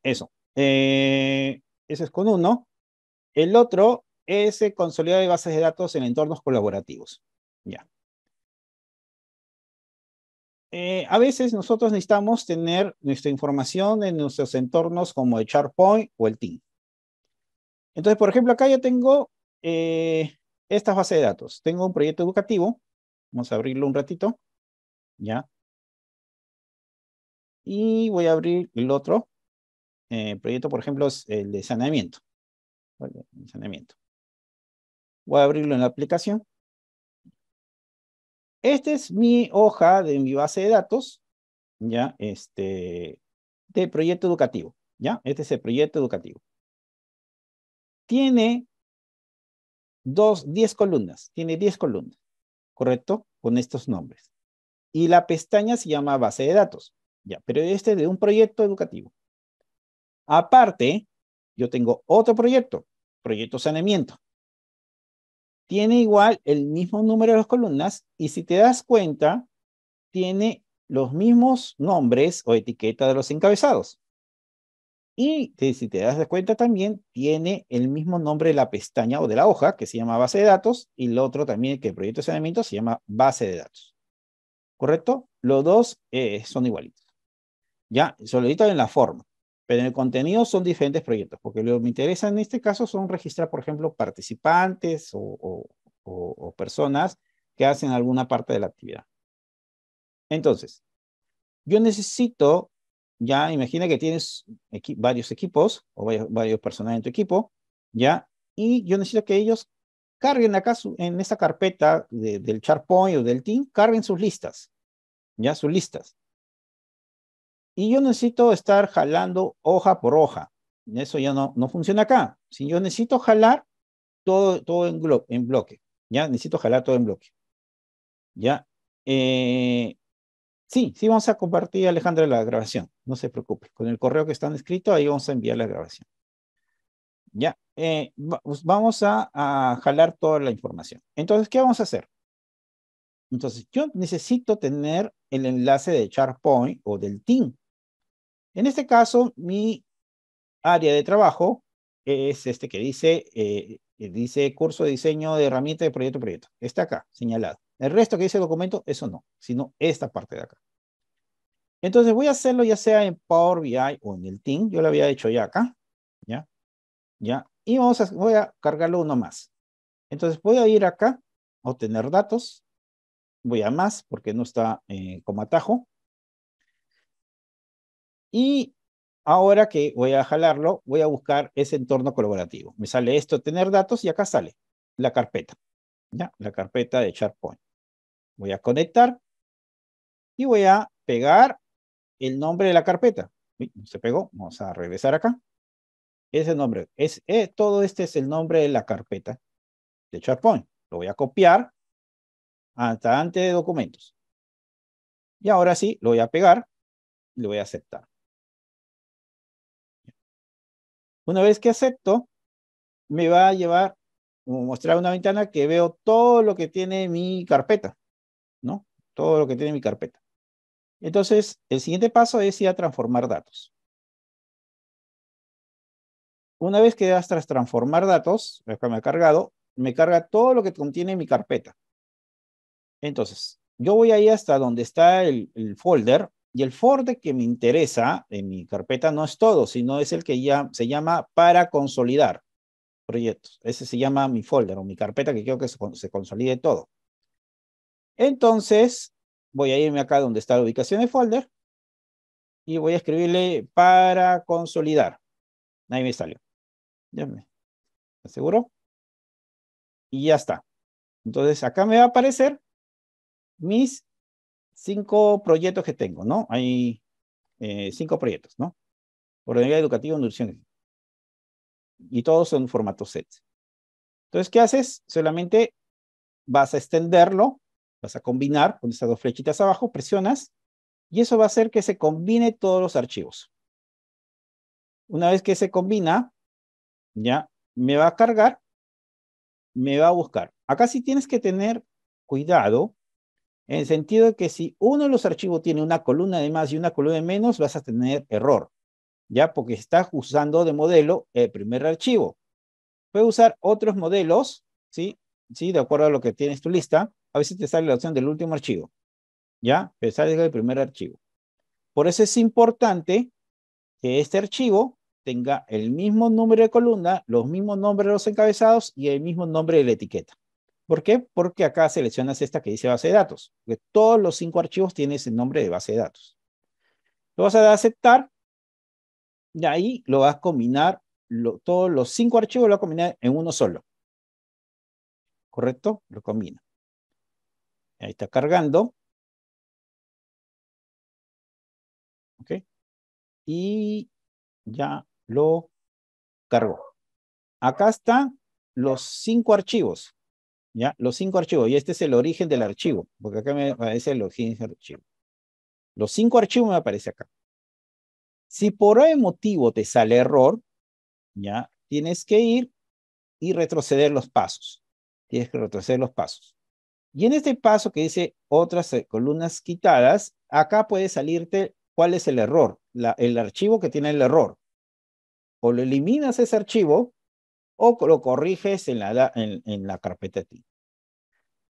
Eso. Eso es con uno. El otro es el consolidado de bases de datos en entornos colaborativos. Ya. A veces nosotros necesitamos tener nuestra información en nuestros entornos como el SharePoint o el Team. Entonces, por ejemplo, acá yo tengo esta base de datos. Tengo un proyecto educativo. Vamos a abrirlo un ratito. ¿Ya? Y voy a abrir el otro proyecto, por ejemplo, es el de saneamiento. ¿Vale? El saneamiento. Voy a abrirlo en la aplicación. Esta es mi hoja de mi base de datos, ¿ya? De proyecto educativo, ¿ya? Este es el proyecto educativo. Tiene 10 columnas, tiene 10 columnas, ¿correcto? Con estos nombres. Y la pestaña se llama base de datos, ¿ya? Pero este es de un proyecto educativo. Aparte, yo tengo otro proyecto, proyecto saneamiento. Tiene igual el mismo número de las columnas y si te das cuenta, tiene los mismos nombres o etiquetas de los encabezados. Y si te das cuenta también, tiene el mismo nombre de la pestaña o de la hoja, que se llama base de datos, y el otro también, que el proyecto de saneamiento, se llama base de datos. ¿Correcto? Los dos son igualitos. Ya, solito en la forma. Pero en el contenido son diferentes proyectos, porque lo que me interesa en este caso son registrar, por ejemplo, participantes o personas que hacen alguna parte de la actividad. Entonces, yo necesito, ya imagina que tienes varios equipos o varios personajes en tu equipo, ya, y yo necesito que ellos carguen acá en esta carpeta del SharePoint o del Team, carguen sus listas, ya, sus listas. Y yo necesito estar jalando hoja por hoja. Eso ya no funciona acá. Si yo necesito jalar todo en bloque, ya, necesito jalar todo en bloque, ya. Sí, vamos a compartir, Alejandra, la grabación. No se preocupe. Con el correo que están escrito, ahí vamos a enviar la grabación. Ya, pues vamos a jalar toda la información. Entonces, ¿qué vamos a hacer? Entonces, yo necesito tener el enlace de SharePoint o del Team. En este caso, mi área de trabajo es este que dice dice curso de diseño de herramienta de proyecto. Está acá, señalado. El resto que dice documento, eso no, sino esta parte de acá. Entonces voy a hacerlo ya sea en Power BI o en el Team. Yo lo había hecho ya acá. ¿Ya? ¿Ya? Y voy a cargarlo uno más. Entonces voy a ir acá, obtener datos. Voy a más porque no está como atajo. Y ahora que voy a jalarlo, voy a buscar ese entorno colaborativo. Me sale esto, tener datos, y acá sale la carpeta. ¿Ya? La carpeta de SharePoint. Voy a conectar y voy a pegar el nombre de la carpeta. Uy, no se pegó. Vamos a regresar acá. Ese nombre, todo este es el nombre de la carpeta de SharePoint. Lo voy a copiar hasta antes de documentos. Y ahora sí, lo voy a pegar y lo voy a aceptar. Una vez que acepto, me va a llevar, mostrar una ventana que veo todo lo que tiene mi carpeta, ¿no? Todo lo que tiene mi carpeta. Entonces, el siguiente paso es ir a transformar datos. Una vez que das tras transformar datos, acá me ha cargado, me carga todo lo que contiene mi carpeta. Entonces, yo voy ahí hasta donde está el folder, y el folder que me interesa en mi carpeta no es todo, sino es el que ya se llama para consolidar proyectos. Ese se llama mi folder o mi carpeta que quiero que se consolide todo. Entonces, voy a irme acá donde está la ubicación de folder y voy a escribirle para consolidar. Ahí me salió. Ya me aseguro. Y ya está. Entonces, acá me va a aparecer mis 5 proyectos que tengo, ¿no? Hay 5 proyectos, ¿no? Ordenabilidad educativa, nutrición. Y todos son formato set. Entonces, ¿qué haces? Solamente vas a extenderlo, vas a combinar con estas 2 flechitas abajo, presionas, y eso va a hacer que se combine todos los archivos. Una vez que se combina, ya me va a cargar, me va a buscar. Acá sí tienes que tener cuidado, en el sentido de que si uno de los archivos tiene una columna de más y una columna de menos, vas a tener error, ya, porque estás usando de modelo el primer archivo. Puedes usar otros modelos, ¿sí? ¿Sí? De acuerdo a lo que tienes tu lista. A veces te sale la opción del último archivo, ¿ya? Pero sale el primer archivo. Por eso es importante que este archivo tenga el mismo número de columna, los mismos nombres de los encabezados y el mismo nombre de la etiqueta. ¿Por qué? Porque acá seleccionas esta que dice base de datos. Porque todos los 5 archivos tienen ese nombre de base de datos. Lo vas a dar a aceptar y ahí lo vas a combinar, todos los 5 archivos lo vas a combinar en uno solo. ¿Correcto? Lo combina. Ahí está cargando. ¿Ok? Y ya lo cargó. Acá están los 5 archivos. ¿Ya? Los 5 archivos. Y este es el origen del archivo. Porque acá me aparece el origen del archivo. Los 5 archivos me aparece acá. Si por algún motivo te sale error, ya tienes que ir y retroceder los pasos. Tienes que retroceder los pasos. Y en este paso que dice otras columnas quitadas, acá puede salirte cuál es el error, el archivo que tiene el error. O lo eliminas ese archivo o lo corriges en la carpeta TI.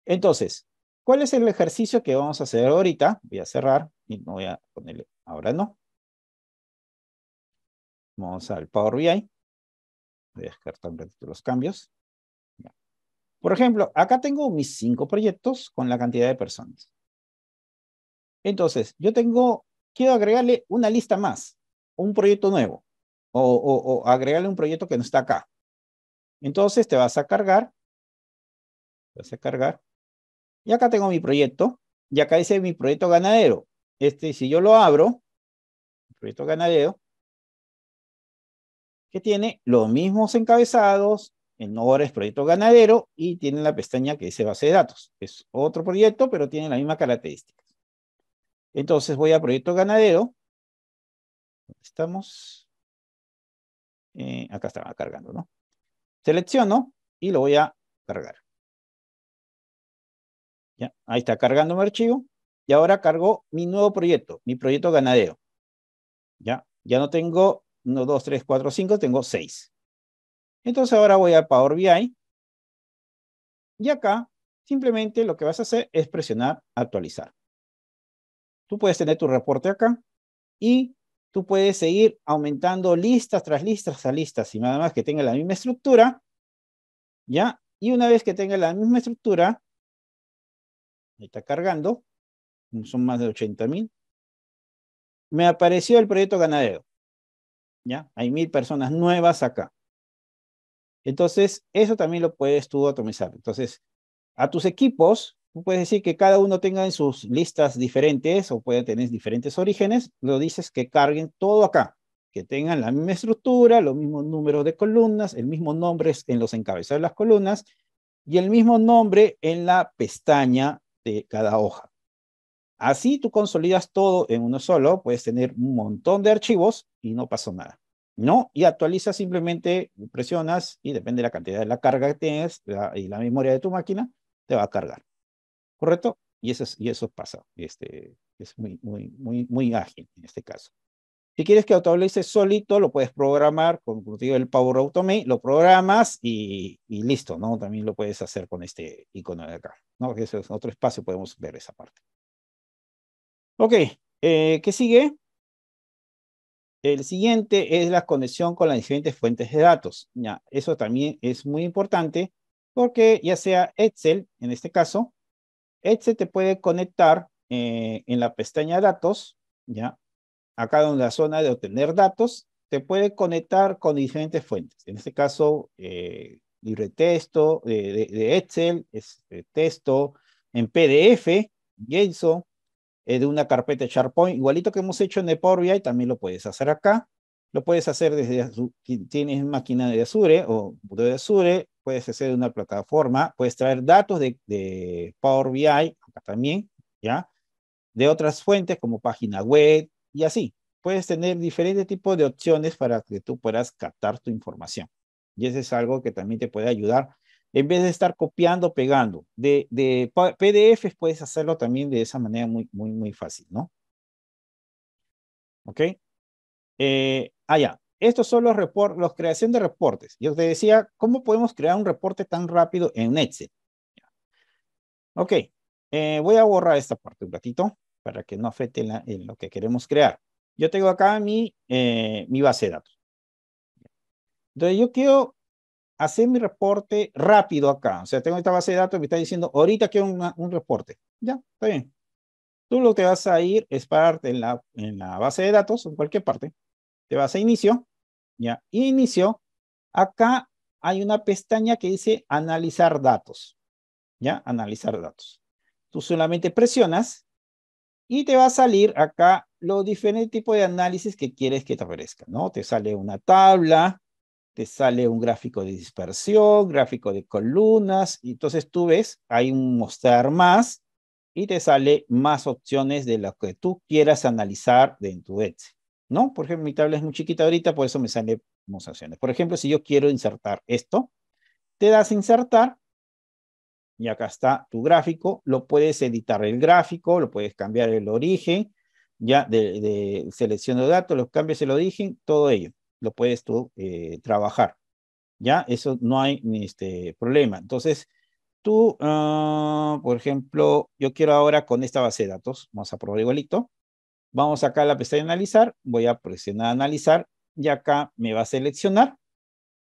Entonces, ¿cuál es el ejercicio que vamos a hacer ahorita? Voy a cerrar y no voy a ponerle, ahora no. Vamos al Power BI. Voy a descartar un ratito los cambios. Por ejemplo, acá tengo mis 5 proyectos con la cantidad de personas. Entonces, quiero agregarle una lista más, un proyecto nuevo, o agregarle un proyecto que no está acá. Entonces, vas a cargar, y acá tengo mi proyecto, y acá dice mi proyecto ganadero. Si yo lo abro, el proyecto ganadero, que tiene los mismos encabezados, en nombre es proyecto ganadero, y tiene la pestaña que dice base de datos. Es otro proyecto, pero tiene la misma característica. Entonces voy a proyecto ganadero. Estamos. Acá estaba cargando, ¿no? Selecciono y lo voy a cargar. ¿Ya? Ahí está cargando mi archivo. Y ahora cargo mi nuevo proyecto, mi proyecto ganadero. ¿Ya? Ya no tengo 1, 2, 3, 4, 5, tengo 6. Entonces ahora voy a Power BI y acá simplemente lo que vas a hacer es presionar actualizar. Tú puedes tener tu reporte acá y tú puedes seguir aumentando listas tras listas tras listas y nada más que tenga la misma estructura, ¿ya? Y una vez que tenga la misma estructura, ahí está cargando, son más de 80.000, me apareció el proyecto ganadero, ¿ya? Hay 1.000 personas nuevas acá. Entonces, eso también lo puedes tú automizar. Entonces, a tus equipos, tú puedes decir que cada uno tenga en sus listas diferentes o puede tener diferentes orígenes, lo dices que carguen todo acá, que tengan la misma estructura, los mismos números de columnas, el mismo nombre en los encabezados de las columnas y el mismo nombre en la pestaña de cada hoja. Así tú consolidas todo en uno solo, puedes tener un montón de archivos y no pasó nada. ¿No? Y actualizas simplemente, presionas y depende de la cantidad de la carga que tienes y la memoria de tu máquina, te va a cargar. ¿Correcto? Y eso pasa. Es muy ágil en este caso. Si quieres que actualices solito, lo puedes programar con, como te digo, el Power Automate, lo programas y listo, ¿no? También lo puedes hacer con este icono de acá, ¿no? Ese es otro espacio, podemos ver esa parte. Ok, ¿qué sigue? El siguiente es la conexión con las diferentes fuentes de datos. Ya, eso también es muy importante porque ya sea Excel, en este caso, Excel te puede conectar en la pestaña datos, ya, acá en la zona de obtener datos, te puede conectar con diferentes fuentes. En este caso, libre texto de Excel, es texto en PDF, JSON, de una carpeta de SharePoint, igualito que hemos hecho en el Power BI, también lo puedes hacer acá. Lo puedes hacer desde, si tienes máquina de Azure o computadora de Azure, puedes hacer de una plataforma, puedes traer datos de Power BI, acá también, ¿ya? De otras fuentes como página web y así. Puedes tener diferentes tipos de opciones para que tú puedas captar tu información. Y eso es algo que también te puede ayudar. En vez de estar copiando, pegando. De PDFs puedes hacerlo también de esa manera muy fácil, ¿no? ¿Ok? Ya. Estos son los creación de reportes. Yo te decía, ¿cómo podemos crear un reporte tan rápido en Excel? Ok. Voy a borrar esta parte un ratito para que no afecte en lo que queremos crear. Yo tengo acá mi base de datos. Entonces yo quiero hacer mi reporte rápido acá. O sea, tengo esta base de datos y me está diciendo, ahorita quiero un reporte. Ya, está bien. Tú lo que vas a ir es pararte en la base de datos, en cualquier parte. Te vas a inicio, ya, inicio. Acá hay una pestaña que dice analizar datos, ya, analizar datos. Tú solamente presionas y te va a salir acá los diferentes tipos de análisis que quieres que te aparezca, ¿no? Te sale una tabla, te sale un gráfico de dispersión, gráfico de columnas, y entonces tú ves, hay un mostrar más, y te sale más opciones de lo que tú quieras analizar de tu Excel, ¿no? Por ejemplo, mi tabla es muy chiquita ahorita, por eso me sale más opciones. Por ejemplo, si yo quiero insertar esto, te das a insertar, y acá está tu gráfico, lo puedes editar el gráfico, lo puedes cambiar el origen, ya de selección de datos, los cambios el origen, todo ello, lo puedes tú trabajar, ya, eso no hay problema. Entonces, tú, por ejemplo, yo quiero ahora con esta base de datos, vamos a probar igualito, vamos acá a la pestaña de analizar, voy a presionar analizar, y acá me va a seleccionar,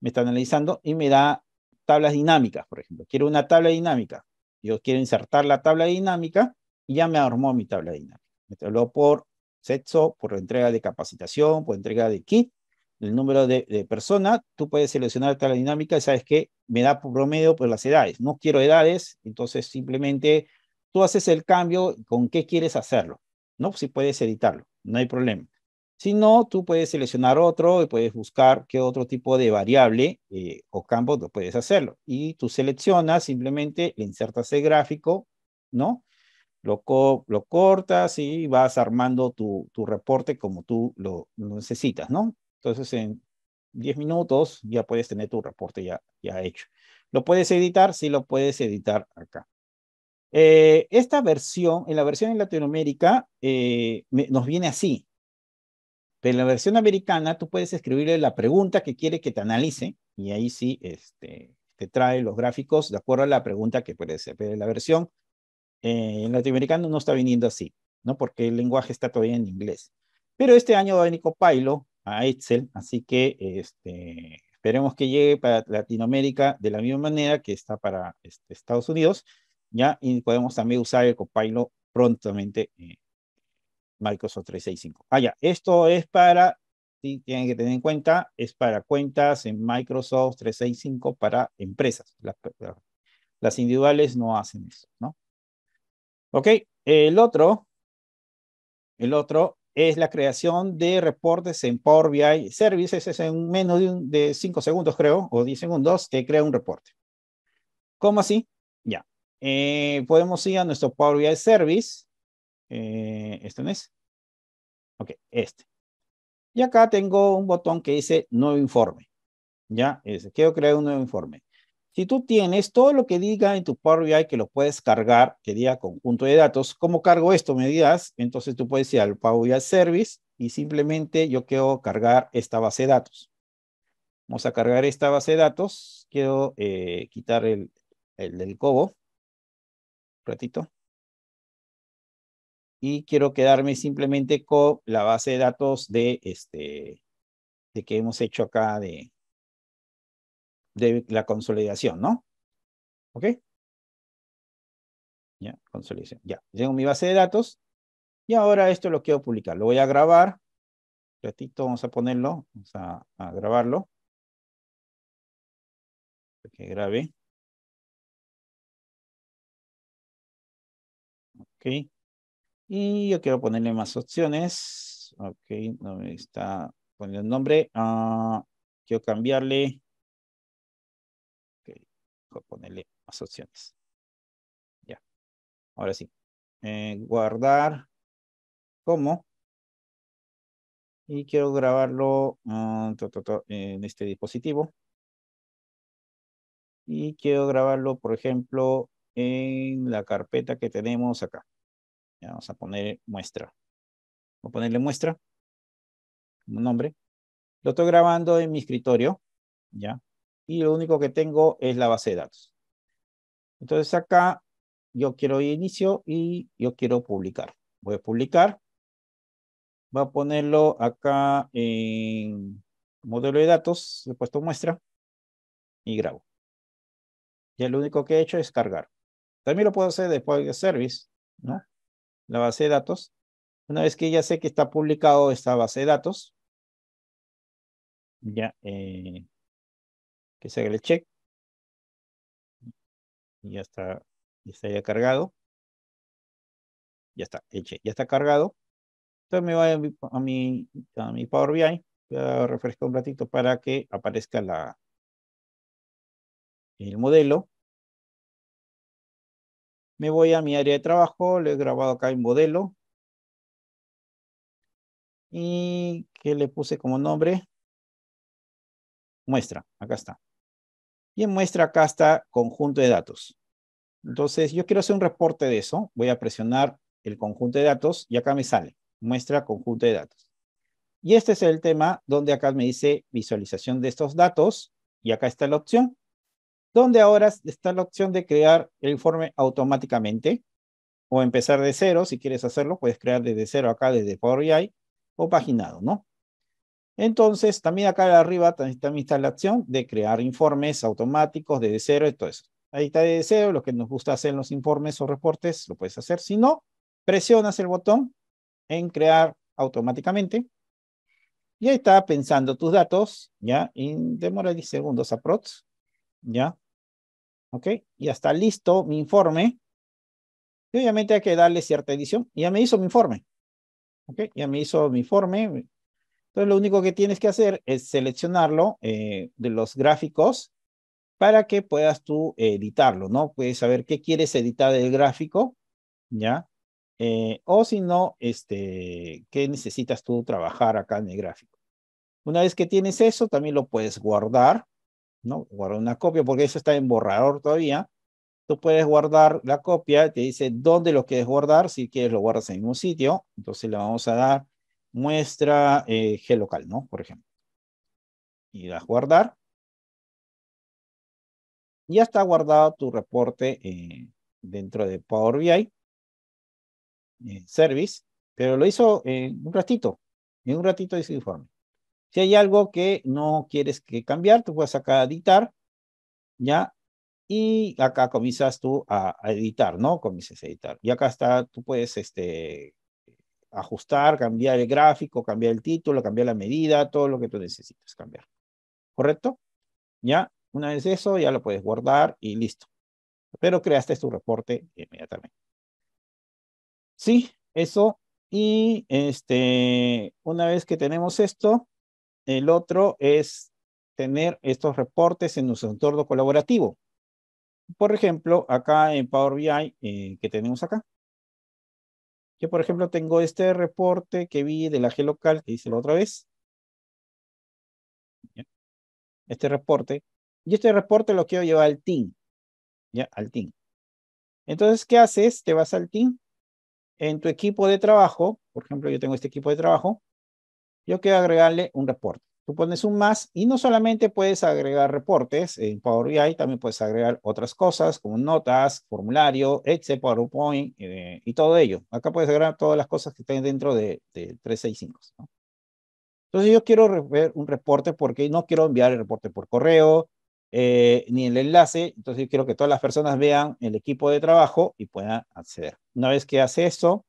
me está analizando y me da tablas dinámicas, por ejemplo. Quiero una tabla dinámica. Yo quiero insertar la tabla dinámica y ya me armó mi tabla dinámica. Me habló por sexo, por entrega de capacitación, por entrega de kit, el número de personas. Tú puedes seleccionar la tabla dinámica y sabes que me da por promedio por las edades. No quiero edades, entonces simplemente tú haces el cambio con qué quieres hacerlo. ¿No? Si puedes editarlo, no hay problema. Si no, tú puedes seleccionar otro y puedes buscar qué otro tipo de variable o campo lo puedes hacerlo. Y tú seleccionas, simplemente le insertas el gráfico, ¿no? Lo cortas y vas armando tu reporte como tú lo necesitas, ¿no? Entonces, en 10 minutos ya puedes tener tu reporte ya hecho. ¿Lo puedes editar? Sí, lo puedes editar acá. Esta versión, en la versión en Latinoamérica, nos viene así. Pero en la versión americana, tú puedes escribirle la pregunta que quiere que te analice y ahí sí te trae los gráficos de acuerdo a la pregunta que puede ser. Pero la versión en latinoamericano no está viniendo así, ¿no? Porque el lenguaje está todavía en inglés. Pero este año va a venir Copilot a Excel, así que esperemos que llegue para Latinoamérica de la misma manera que está para Estados Unidos, ¿ya? Y podemos también usar el Copilot prontamente en Microsoft 365. Ah, ya, esto es para, sí, tienen que tener en cuenta, es para cuentas en Microsoft 365 para empresas. Las individuales no hacen eso, ¿no? Ok, el otro es la creación de reportes en Power BI Services. Es en menos de 5 segundos, creo, o 10 segundos, que crea un reporte. ¿Cómo así? Ya. Podemos ir a nuestro Power BI Service. ¿Este no es? Ok, este. Y acá tengo un botón que dice Nuevo Informe. Ya, quiero crear un nuevo informe. Si tú tienes todo lo que diga en tu Power BI que lo puedes cargar, que diga conjunto de datos, ¿cómo cargo esto? Me dirás, entonces tú puedes ir al Power BI Service y simplemente yo quiero cargar esta base de datos. Vamos a cargar esta base de datos. Quiero quitar el del cobo, un ratito. Y quiero quedarme simplemente con la base de datos de que hemos hecho acá de la consolidación, ¿no? ¿Ok? Ya, consolidación. Ya, tengo mi base de datos y ahora esto lo quiero publicar. Lo voy a grabar. Un ratito vamos a ponerlo, vamos a grabarlo. Que grabe. Ok. Y yo quiero ponerle más opciones. Ok, no me está poniendo el nombre. Quiero cambiarle. Ok, voy a ponerle más opciones. Ya, ahora sí. Guardar como. Y quiero grabarlo en este dispositivo. Y quiero grabarlo, por ejemplo, en la carpeta que tenemos acá. Ya, vamos a poner muestra. Voy a ponerle muestra como nombre. Lo estoy grabando en mi escritorio, ¿ya? Y lo único que tengo es la base de datos. Entonces acá yo quiero inicio y yo quiero publicar. Voy a publicar. Voy a ponerlo acá en modelo de datos. He puesto muestra y grabo. Ya lo único que he hecho es cargar. También lo puedo hacer después de service, ¿no? La base de datos. Una vez que ya sé que está publicado esta base de datos, ya que se haga el check, y ya está ya cargado, ya está, el check, ya está cargado. Entonces me voy a mi Power BI, voy a refrescar un ratito para que aparezca el modelo. Me voy a mi área de trabajo, lo he grabado acá en modelo, y que le puse como nombre, muestra, acá está. Y en muestra acá está conjunto de datos. Entonces, yo quiero hacer un reporte de eso. Voy a presionar el conjunto de datos y acá me sale, muestra conjunto de datos. Y este es el tema donde acá me dice visualización de estos datos y acá está la opción, donde ahora está la opción de crear el informe automáticamente o empezar de cero. Si quieres hacerlo, puedes crear desde cero acá, desde Power BI o paginado, ¿no? Entonces, también acá arriba también está la opción de crear informes automáticos desde cero y todo eso. Ahí está desde cero, lo que nos gusta hacer en los informes o reportes, lo puedes hacer. Si no, presionas el botón en crear automáticamente y ahí está pensando tus datos, ¿ya? Y demora 10 segundos aprox, ¿ya? ¿Ok? Ya está listo mi informe. Y obviamente hay que darle cierta edición. Y ya me hizo mi informe, ¿ok? Ya me hizo mi informe. Entonces lo único que tienes que hacer es seleccionarlo de los gráficos para que puedas tú editarlo, ¿no? Puedes saber qué quieres editar del gráfico, ¿ya? O si no, qué necesitas tú trabajar acá en el gráfico. Una vez que tienes eso, también lo puedes guardar, ¿no? Guardar una copia, porque eso está en borrador todavía. Tú puedes guardar la copia, te dice dónde lo quieres guardar. Si quieres, lo guardas en un sitio. Entonces le vamos a dar muestra G local, ¿no? Por ejemplo. Y das guardar. ya está guardado tu reporte dentro de Power BI Service, pero lo hizo en un ratito ese informe. Si hay algo que no quieres que cambiar, tú puedes acá editar, ¿ya? Y acá comienzas tú a editar, ¿no? Comienzas a editar. Y acá está, tú puedes ajustar, cambiar el gráfico, cambiar el título, cambiar la medida, todo lo que tú necesites cambiar. ¿Correcto? Ya, una vez eso, ya lo puedes guardar y listo. Pero creaste tu reporte inmediatamente. Sí, eso. Y una vez que tenemos esto, el otro es tener estos reportes en nuestro entorno colaborativo. Por ejemplo, acá en Power BI, que tenemos acá. Yo, por ejemplo, tengo este reporte que vi de la G-Local, que hice la otra vez. ¿Ya? Este reporte. Y este reporte lo quiero llevar al team. ¿Ya? Al team. Entonces, ¿qué haces? Te vas al team. En tu equipo de trabajo, por ejemplo, yo tengo este equipo de trabajo. Yo quiero agregarle un reporte. Tú pones un más y no solamente puedes agregar reportes en Power BI, también puedes agregar otras cosas como notas, formulario, Excel, PowerPoint y todo ello. Acá puedes agregar todas las cosas que estén dentro de 365, ¿no? Entonces yo quiero ver un reporte porque no quiero enviar el reporte por correo ni el enlace. Entonces yo quiero que todas las personas vean el equipo de trabajo y puedan acceder. Una vez que hace eso,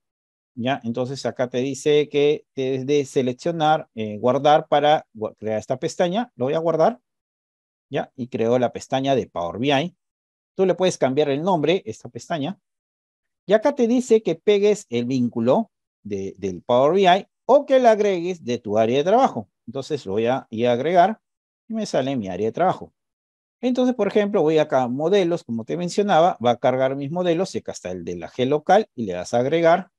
¿ya? Entonces acá te dice que debes de seleccionar, guardar para crear esta pestaña. Lo voy a guardar, ¿ya? Y creo la pestaña de Power BI. Tú le puedes cambiar el nombre, esta pestaña. Y acá te dice que pegues el vínculo del Power BI o que le agregues de tu área de trabajo. Entonces lo voy a ir a agregar y me sale mi área de trabajo. Entonces, por ejemplo, voy acá a modelos, como te mencionaba, va a cargar mis modelos y acá está el de la G local y le das a agregar.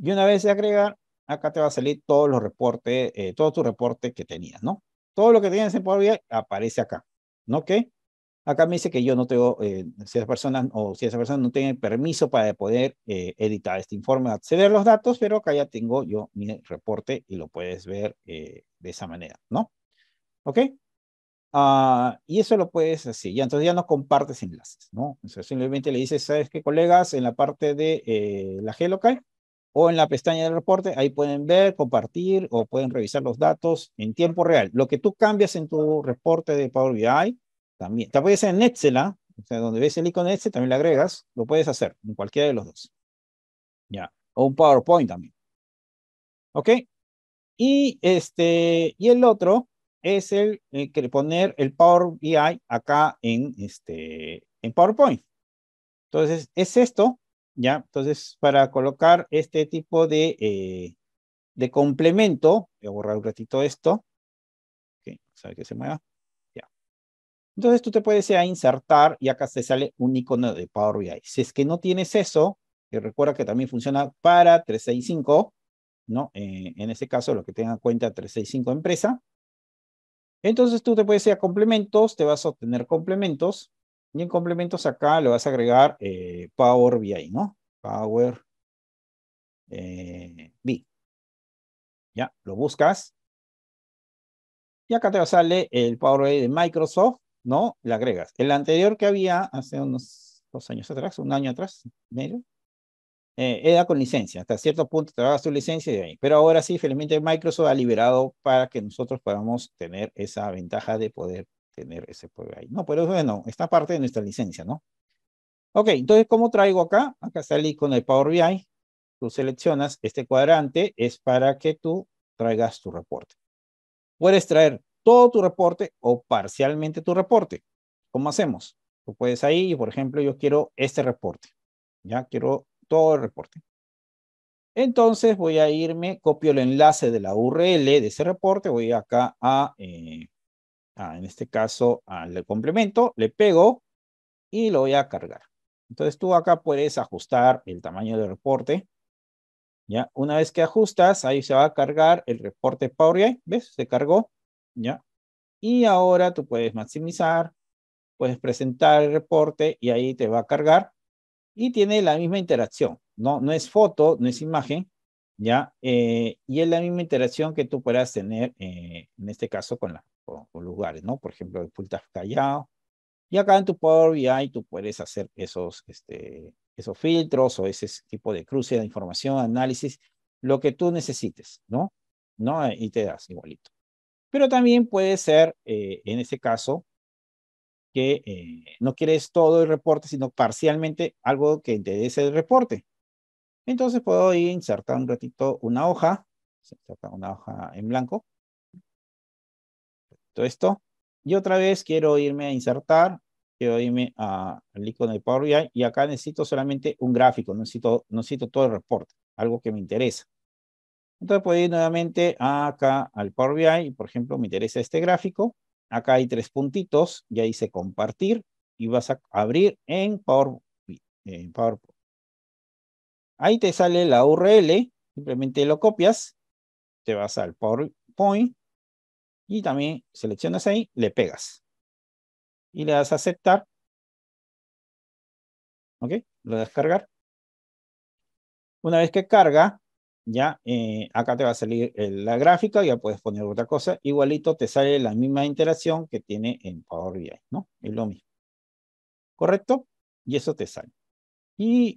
Y una vez de agregar, acá te va a salir todos los reportes, todo tu reporte que tenías, ¿no? Todo lo que tenías en Power BI aparece acá, ¿no? ¿Ok? Acá me dice que yo no tengo, si esa persona o si esa persona no tiene permiso para poder editar este informe, acceder a los datos, pero acá ya tengo yo mi reporte y lo puedes ver de esa manera, ¿no? ¿Ok? Y eso lo puedes así, ya entonces ya no compartes enlaces, ¿no? O sea, simplemente le dices, ¿sabes qué, colegas? En la parte de la G-Local o en la pestaña del reporte, ahí pueden ver, compartir o pueden revisar los datos en tiempo real. Lo que tú cambias en tu reporte de Power BI, también, te puedes hacer en Excel, ¿ah? O sea, donde ves el icono de Excel, también le agregas, lo puedes hacer en cualquiera de los dos, ¿ya? O un PowerPoint también, ¿ok? Y el otro es el que poner el Power BI acá en PowerPoint. Entonces, es esto, ¿ya? Entonces, para colocar este tipo de complemento, voy a borrar un ratito esto, ok, sabe que se mueva, ya. Entonces, tú te puedes ir a insertar y acá te sale un icono de Power BI. Si es que no tienes eso, que recuerda que también funciona para 365, ¿no? En este caso, lo que tenga en cuenta 365 empresa. Entonces tú te puedes ir a complementos, te vas a obtener complementos y en complementos acá le vas a agregar Power BI, ¿no? Power BI. Ya, lo buscas y acá te sale el Power BI de Microsoft, ¿no? Le agregas. El anterior que había hace unos 2 años atrás, un año atrás, medio, era con licencia. Hasta cierto punto te dabas tu licencia de ahí. Pero ahora sí, felizmente Microsoft ha liberado para que nosotros podamos tener esa ventaja de poder tener ese Power BI. No, pero bueno, esta parte de nuestra licencia, ¿no? Ok, entonces, ¿cómo traigo acá? Acá está el icono de Power BI. Tú seleccionas este cuadrante, es para que tú traigas tu reporte. Puedes traer todo tu reporte o parcialmente tu reporte. ¿Cómo hacemos? Tú puedes ahí, por ejemplo, yo quiero este reporte. Ya quiero todo el reporte. Entonces voy a irme, copio el enlace de la URL de ese reporte, voy acá en este caso, al complemento, le pego y lo voy a cargar. Entonces tú acá puedes ajustar el tamaño del reporte. ¿Ya? Una vez que ajustas, ahí se va a cargar el reporte Power BI. ¿Ves? Se cargó. ¿Ya? Y ahora tú puedes maximizar, puedes presentar el reporte y ahí te va a cargar. Y tiene la misma interacción. No, no es foto, no es imagen. ¿Ya? Y es la misma interacción que tú puedas tener, en este caso, con la con lugares, ¿no? Por ejemplo, el Punta Callao. Y acá en tu Power BI tú puedes hacer esos filtros o ese tipo de cruce de información, análisis, lo que tú necesites, ¿no? ¿No? Y te das igualito. Pero también puede ser, en este caso, que no quieres todo el reporte, sino parcialmente algo que interese el reporte. Entonces puedo ir a insertar un ratito una hoja, insertar una hoja en blanco, todo esto, y otra vez quiero irme a insertar, quiero irme al icono de Power BI, y acá necesito solamente un gráfico, no necesito todo el reporte, algo que me interesa. Entonces puedo ir nuevamente acá al Power BI, y por ejemplo me interesa este gráfico, acá hay 3 puntitos, ya hice compartir, y vas a abrir en PowerPoint. Ahí te sale la URL, simplemente lo copias, te vas al PowerPoint y también seleccionas ahí, le pegas y le das a aceptar, ¿ok? Lo das a cargar. Una vez que carga, ya acá te va a salir la gráfica, ya puedes poner otra cosa, igualito te sale la misma interacción que tiene en Power BI, ¿no? Es lo mismo, ¿correcto? Y eso te sale. Y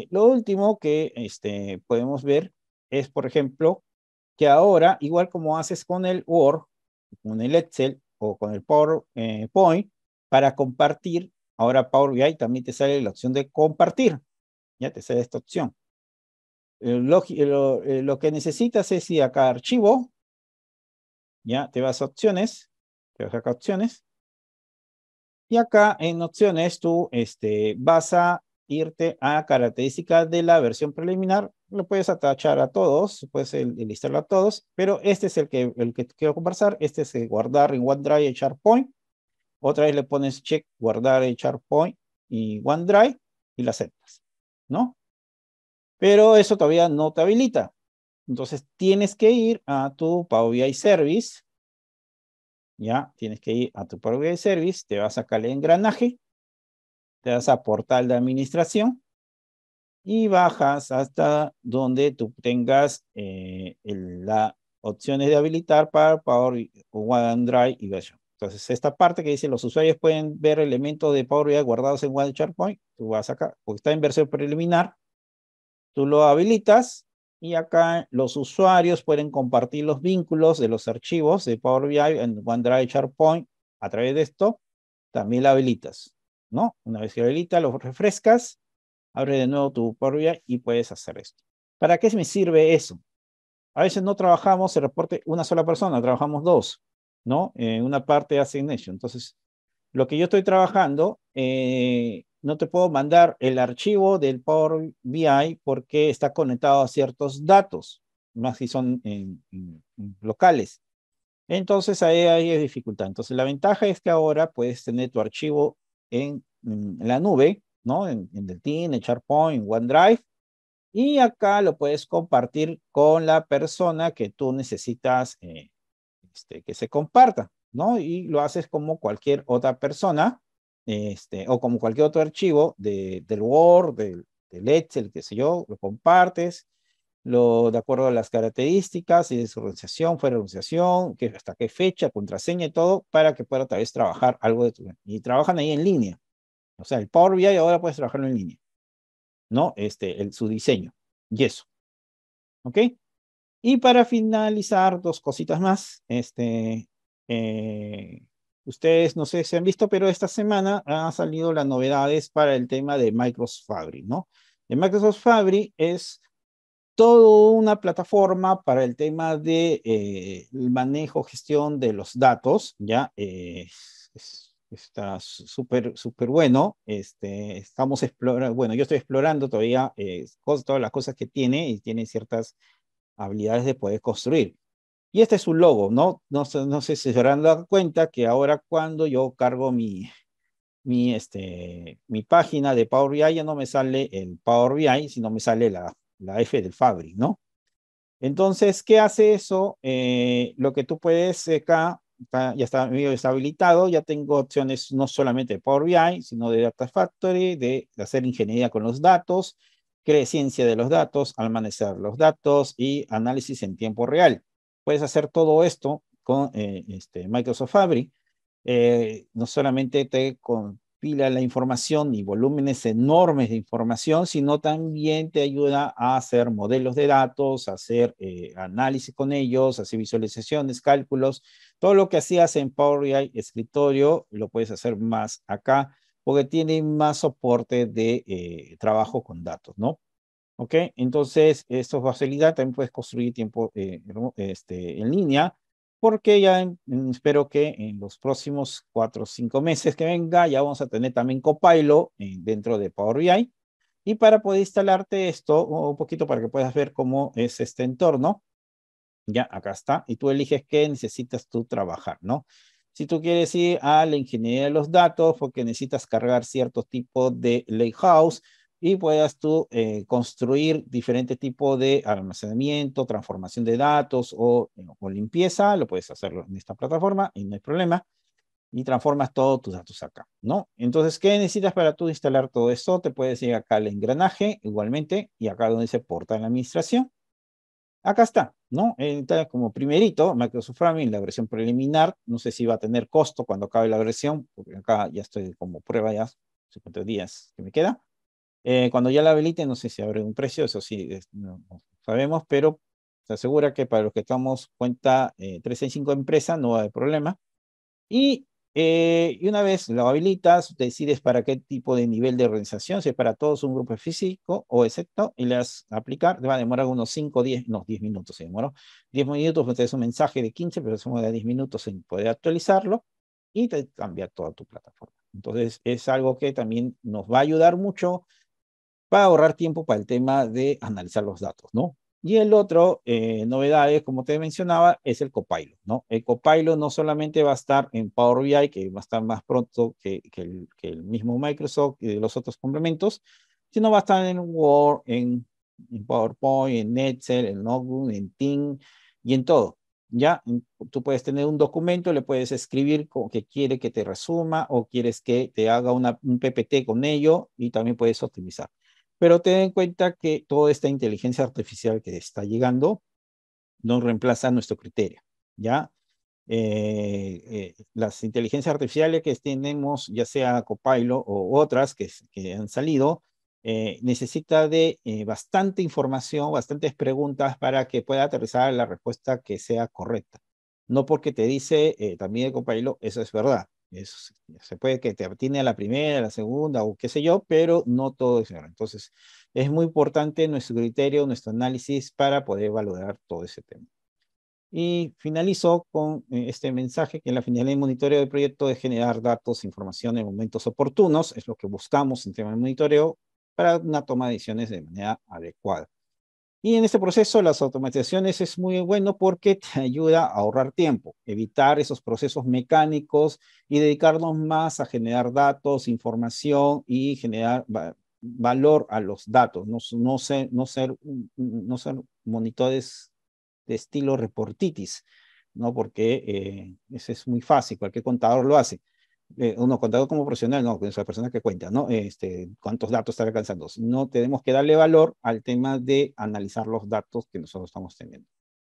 lo último que podemos ver es, por ejemplo, que ahora, igual como haces con el Word, con el Excel o con el PowerPoint, para compartir, ahora Power BI también te sale la opción de compartir. Ya te sale esta opción. Lo que necesitas es ir acá a archivo, ya te vas a opciones, te vas acá a opciones, y acá en opciones tú vas a irte a características de la versión preliminar. Lo puedes atachar a todos, puedes listarlo a todos, pero este es el que quiero conversar. Este es el guardar en OneDrive y SharePoint. Otra vez le pones check, guardar en SharePoint y OneDrive y la aceptas, ¿no? Pero eso todavía no te habilita. Entonces tienes que ir a tu Power BI Service. Ya, tienes que ir a tu Power BI Service, te vas a acá al engranaje, te vas a portal de administración y bajas hasta donde tú tengas las opciones de habilitar para Power OneDrive y Version. Entonces, esta parte que dice los usuarios pueden ver elementos de Power BI guardados en OneDrive SharePoint, tú vas acá, porque está en versión preliminar, tú lo habilitas y acá los usuarios pueden compartir los vínculos de los archivos de Power BI en OneDrive SharePoint a través de esto, también la habilitas, ¿no? Una vez que habilitas, lo refrescas, abre de nuevo tu Power BI y puedes hacer esto. ¿Para qué me sirve eso? A veces no trabajamos el reporte una sola persona, trabajamos dos, ¿no? En una parte de Assignation. Entonces, lo que yo estoy trabajando, no te puedo mandar el archivo del Power BI porque está conectado a ciertos datos, más si son locales. Entonces ahí hay dificultad. Entonces la ventaja es que ahora puedes tener tu archivo en la nube, ¿no? En el Team, en SharePoint, en OneDrive, y acá lo puedes compartir con la persona que tú necesitas que se comparta, ¿no? Y lo haces como cualquier otra persona, o como cualquier otro archivo del Word, del Excel, qué sé yo, lo compartes, de acuerdo a las características y de su organización, fuera de organización, hasta qué fecha, contraseña y todo, para que pueda tal vez trabajar algo de tu... Y trabajan ahí en línea. O sea, el Power BI ahora puedes trabajarlo en línea, ¿no? Su diseño. Y eso. ¿Ok? Y para finalizar, dos cositas más. Eh, ustedes no sé si han visto, pero esta semana han salido las novedades para el tema de Microsoft Fabric, ¿no? El Microsoft Fabric es toda una plataforma para el tema de el manejo, gestión de los datos, ¿ya? Está súper, súper bueno. Estamos explorando, bueno, yo estoy explorando todavía todas las cosas que tiene y tiene ciertas habilidades de poder construir. Y este es un logo, ¿no? No sé si se habrán dado cuenta que ahora cuando yo cargo mi página de Power BI ya no me sale el Power BI, sino me sale la F del Fabric, ¿no? Entonces, ¿qué hace eso? Lo que tú puedes acá, ya está habilitado, ya tengo opciones no solamente de Power BI, sino de Data Factory, de hacer ingeniería con los datos, ciencia de los datos, almacenar los datos y análisis en tiempo real. Puedes hacer todo esto con Microsoft Fabric, no solamente te compila la información y volúmenes enormes de información, sino también te ayuda a hacer modelos de datos, a hacer análisis con ellos, hacer visualizaciones, cálculos. Todo lo que hacías en Power BI escritorio lo puedes hacer más acá porque tiene más soporte de trabajo con datos, ¿no? ¿Ok? Entonces, esto es facilidad. También puedes construir tiempo en línea, porque ya espero que en los próximos 4 o 5 meses que venga, ya vamos a tener también Copilot dentro de Power BI. Y para poder instalarte esto, un poquito para que puedas ver cómo es este entorno, ya acá está, y tú eliges qué necesitas tú trabajar, ¿no? Si tú quieres ir a la ingeniería de los datos, porque necesitas cargar cierto tipo de lakehouse y puedas tú construir diferente tipo de almacenamiento, transformación de datos o limpieza, lo puedes hacerlo en esta plataforma y no hay problema. Y transformas todos tus datos acá, ¿no? Entonces, ¿qué necesitas para tú instalar todo esto? Te puedes ir acá al engranaje, igualmente, y acá donde dice portal de administración. Acá está, ¿no? Está como primerito, Microsoft Framing, la versión preliminar. No sé si va a tener costo cuando acabe la versión, porque acá ya estoy como prueba ya, 50 días que me queda. Cuando ya la habilite, no sé si habrá un precio, eso sí, no sabemos, pero se asegura que para los que estamos cuenta 365 empresa no va a haber problema. Y una vez lo habilitas, decides para qué tipo de nivel de organización, si es para todos un grupo físico o excepto, y le das a aplicar, te va a demorar unos 5, 10, no, 10 minutos se demoró. 10 minutos, pues te das un mensaje de 15, pero somos de 10 minutos en poder actualizarlo y te cambia toda tu plataforma. Entonces, es algo que también nos va a ayudar mucho para ahorrar tiempo para el tema de analizar los datos, ¿no? Y el otro, novedades, como te mencionaba, es el Copilot, ¿no? El Copilot no solamente va a estar en Power BI, que va a estar más pronto que el mismo Microsoft y de los otros complementos, sino va a estar en Word, en PowerPoint, en Excel, en Notebook, en Teams y en todo. Ya, tú puedes tener un documento, le puedes escribir como que quiere que te resuma o quieres que te haga un PPT con ello y también puedes optimizar. Pero ten en cuenta que toda esta inteligencia artificial que está llegando no reemplaza nuestro criterio, ¿ya? Las inteligencias artificiales que tenemos, ya sea Copilot o otras que han salido, necesita de bastante información, bastantes preguntas para que pueda aterrizar la respuesta que sea correcta. No porque te dice también el Copilot, eso es verdad. Se puede que te obtiene a la primera, a la segunda o qué sé yo, pero no todo es verdad. Entonces, es muy importante nuestro criterio, nuestro análisis para poder valorar todo ese tema. Y finalizo con este mensaje que la finalidad del monitoreo del proyecto es generar datos, información en momentos oportunos, es lo que buscamos en tema de monitoreo para una toma de decisiones de manera adecuada. Y en este proceso las automatizaciones es muy bueno porque te ayuda a ahorrar tiempo, evitar esos procesos mecánicos y dedicarnos más a generar datos, información y generar valor a los datos, no ser monitores de estilo reportitis, ¿no? Porque eso es muy fácil, cualquier contador lo hace. Uno, contador como profesional, no, es la persona que cuenta, ¿no? Cuántos datos está alcanzando. No tenemos que darle valor al tema de analizar los datos que nosotros estamos teniendo.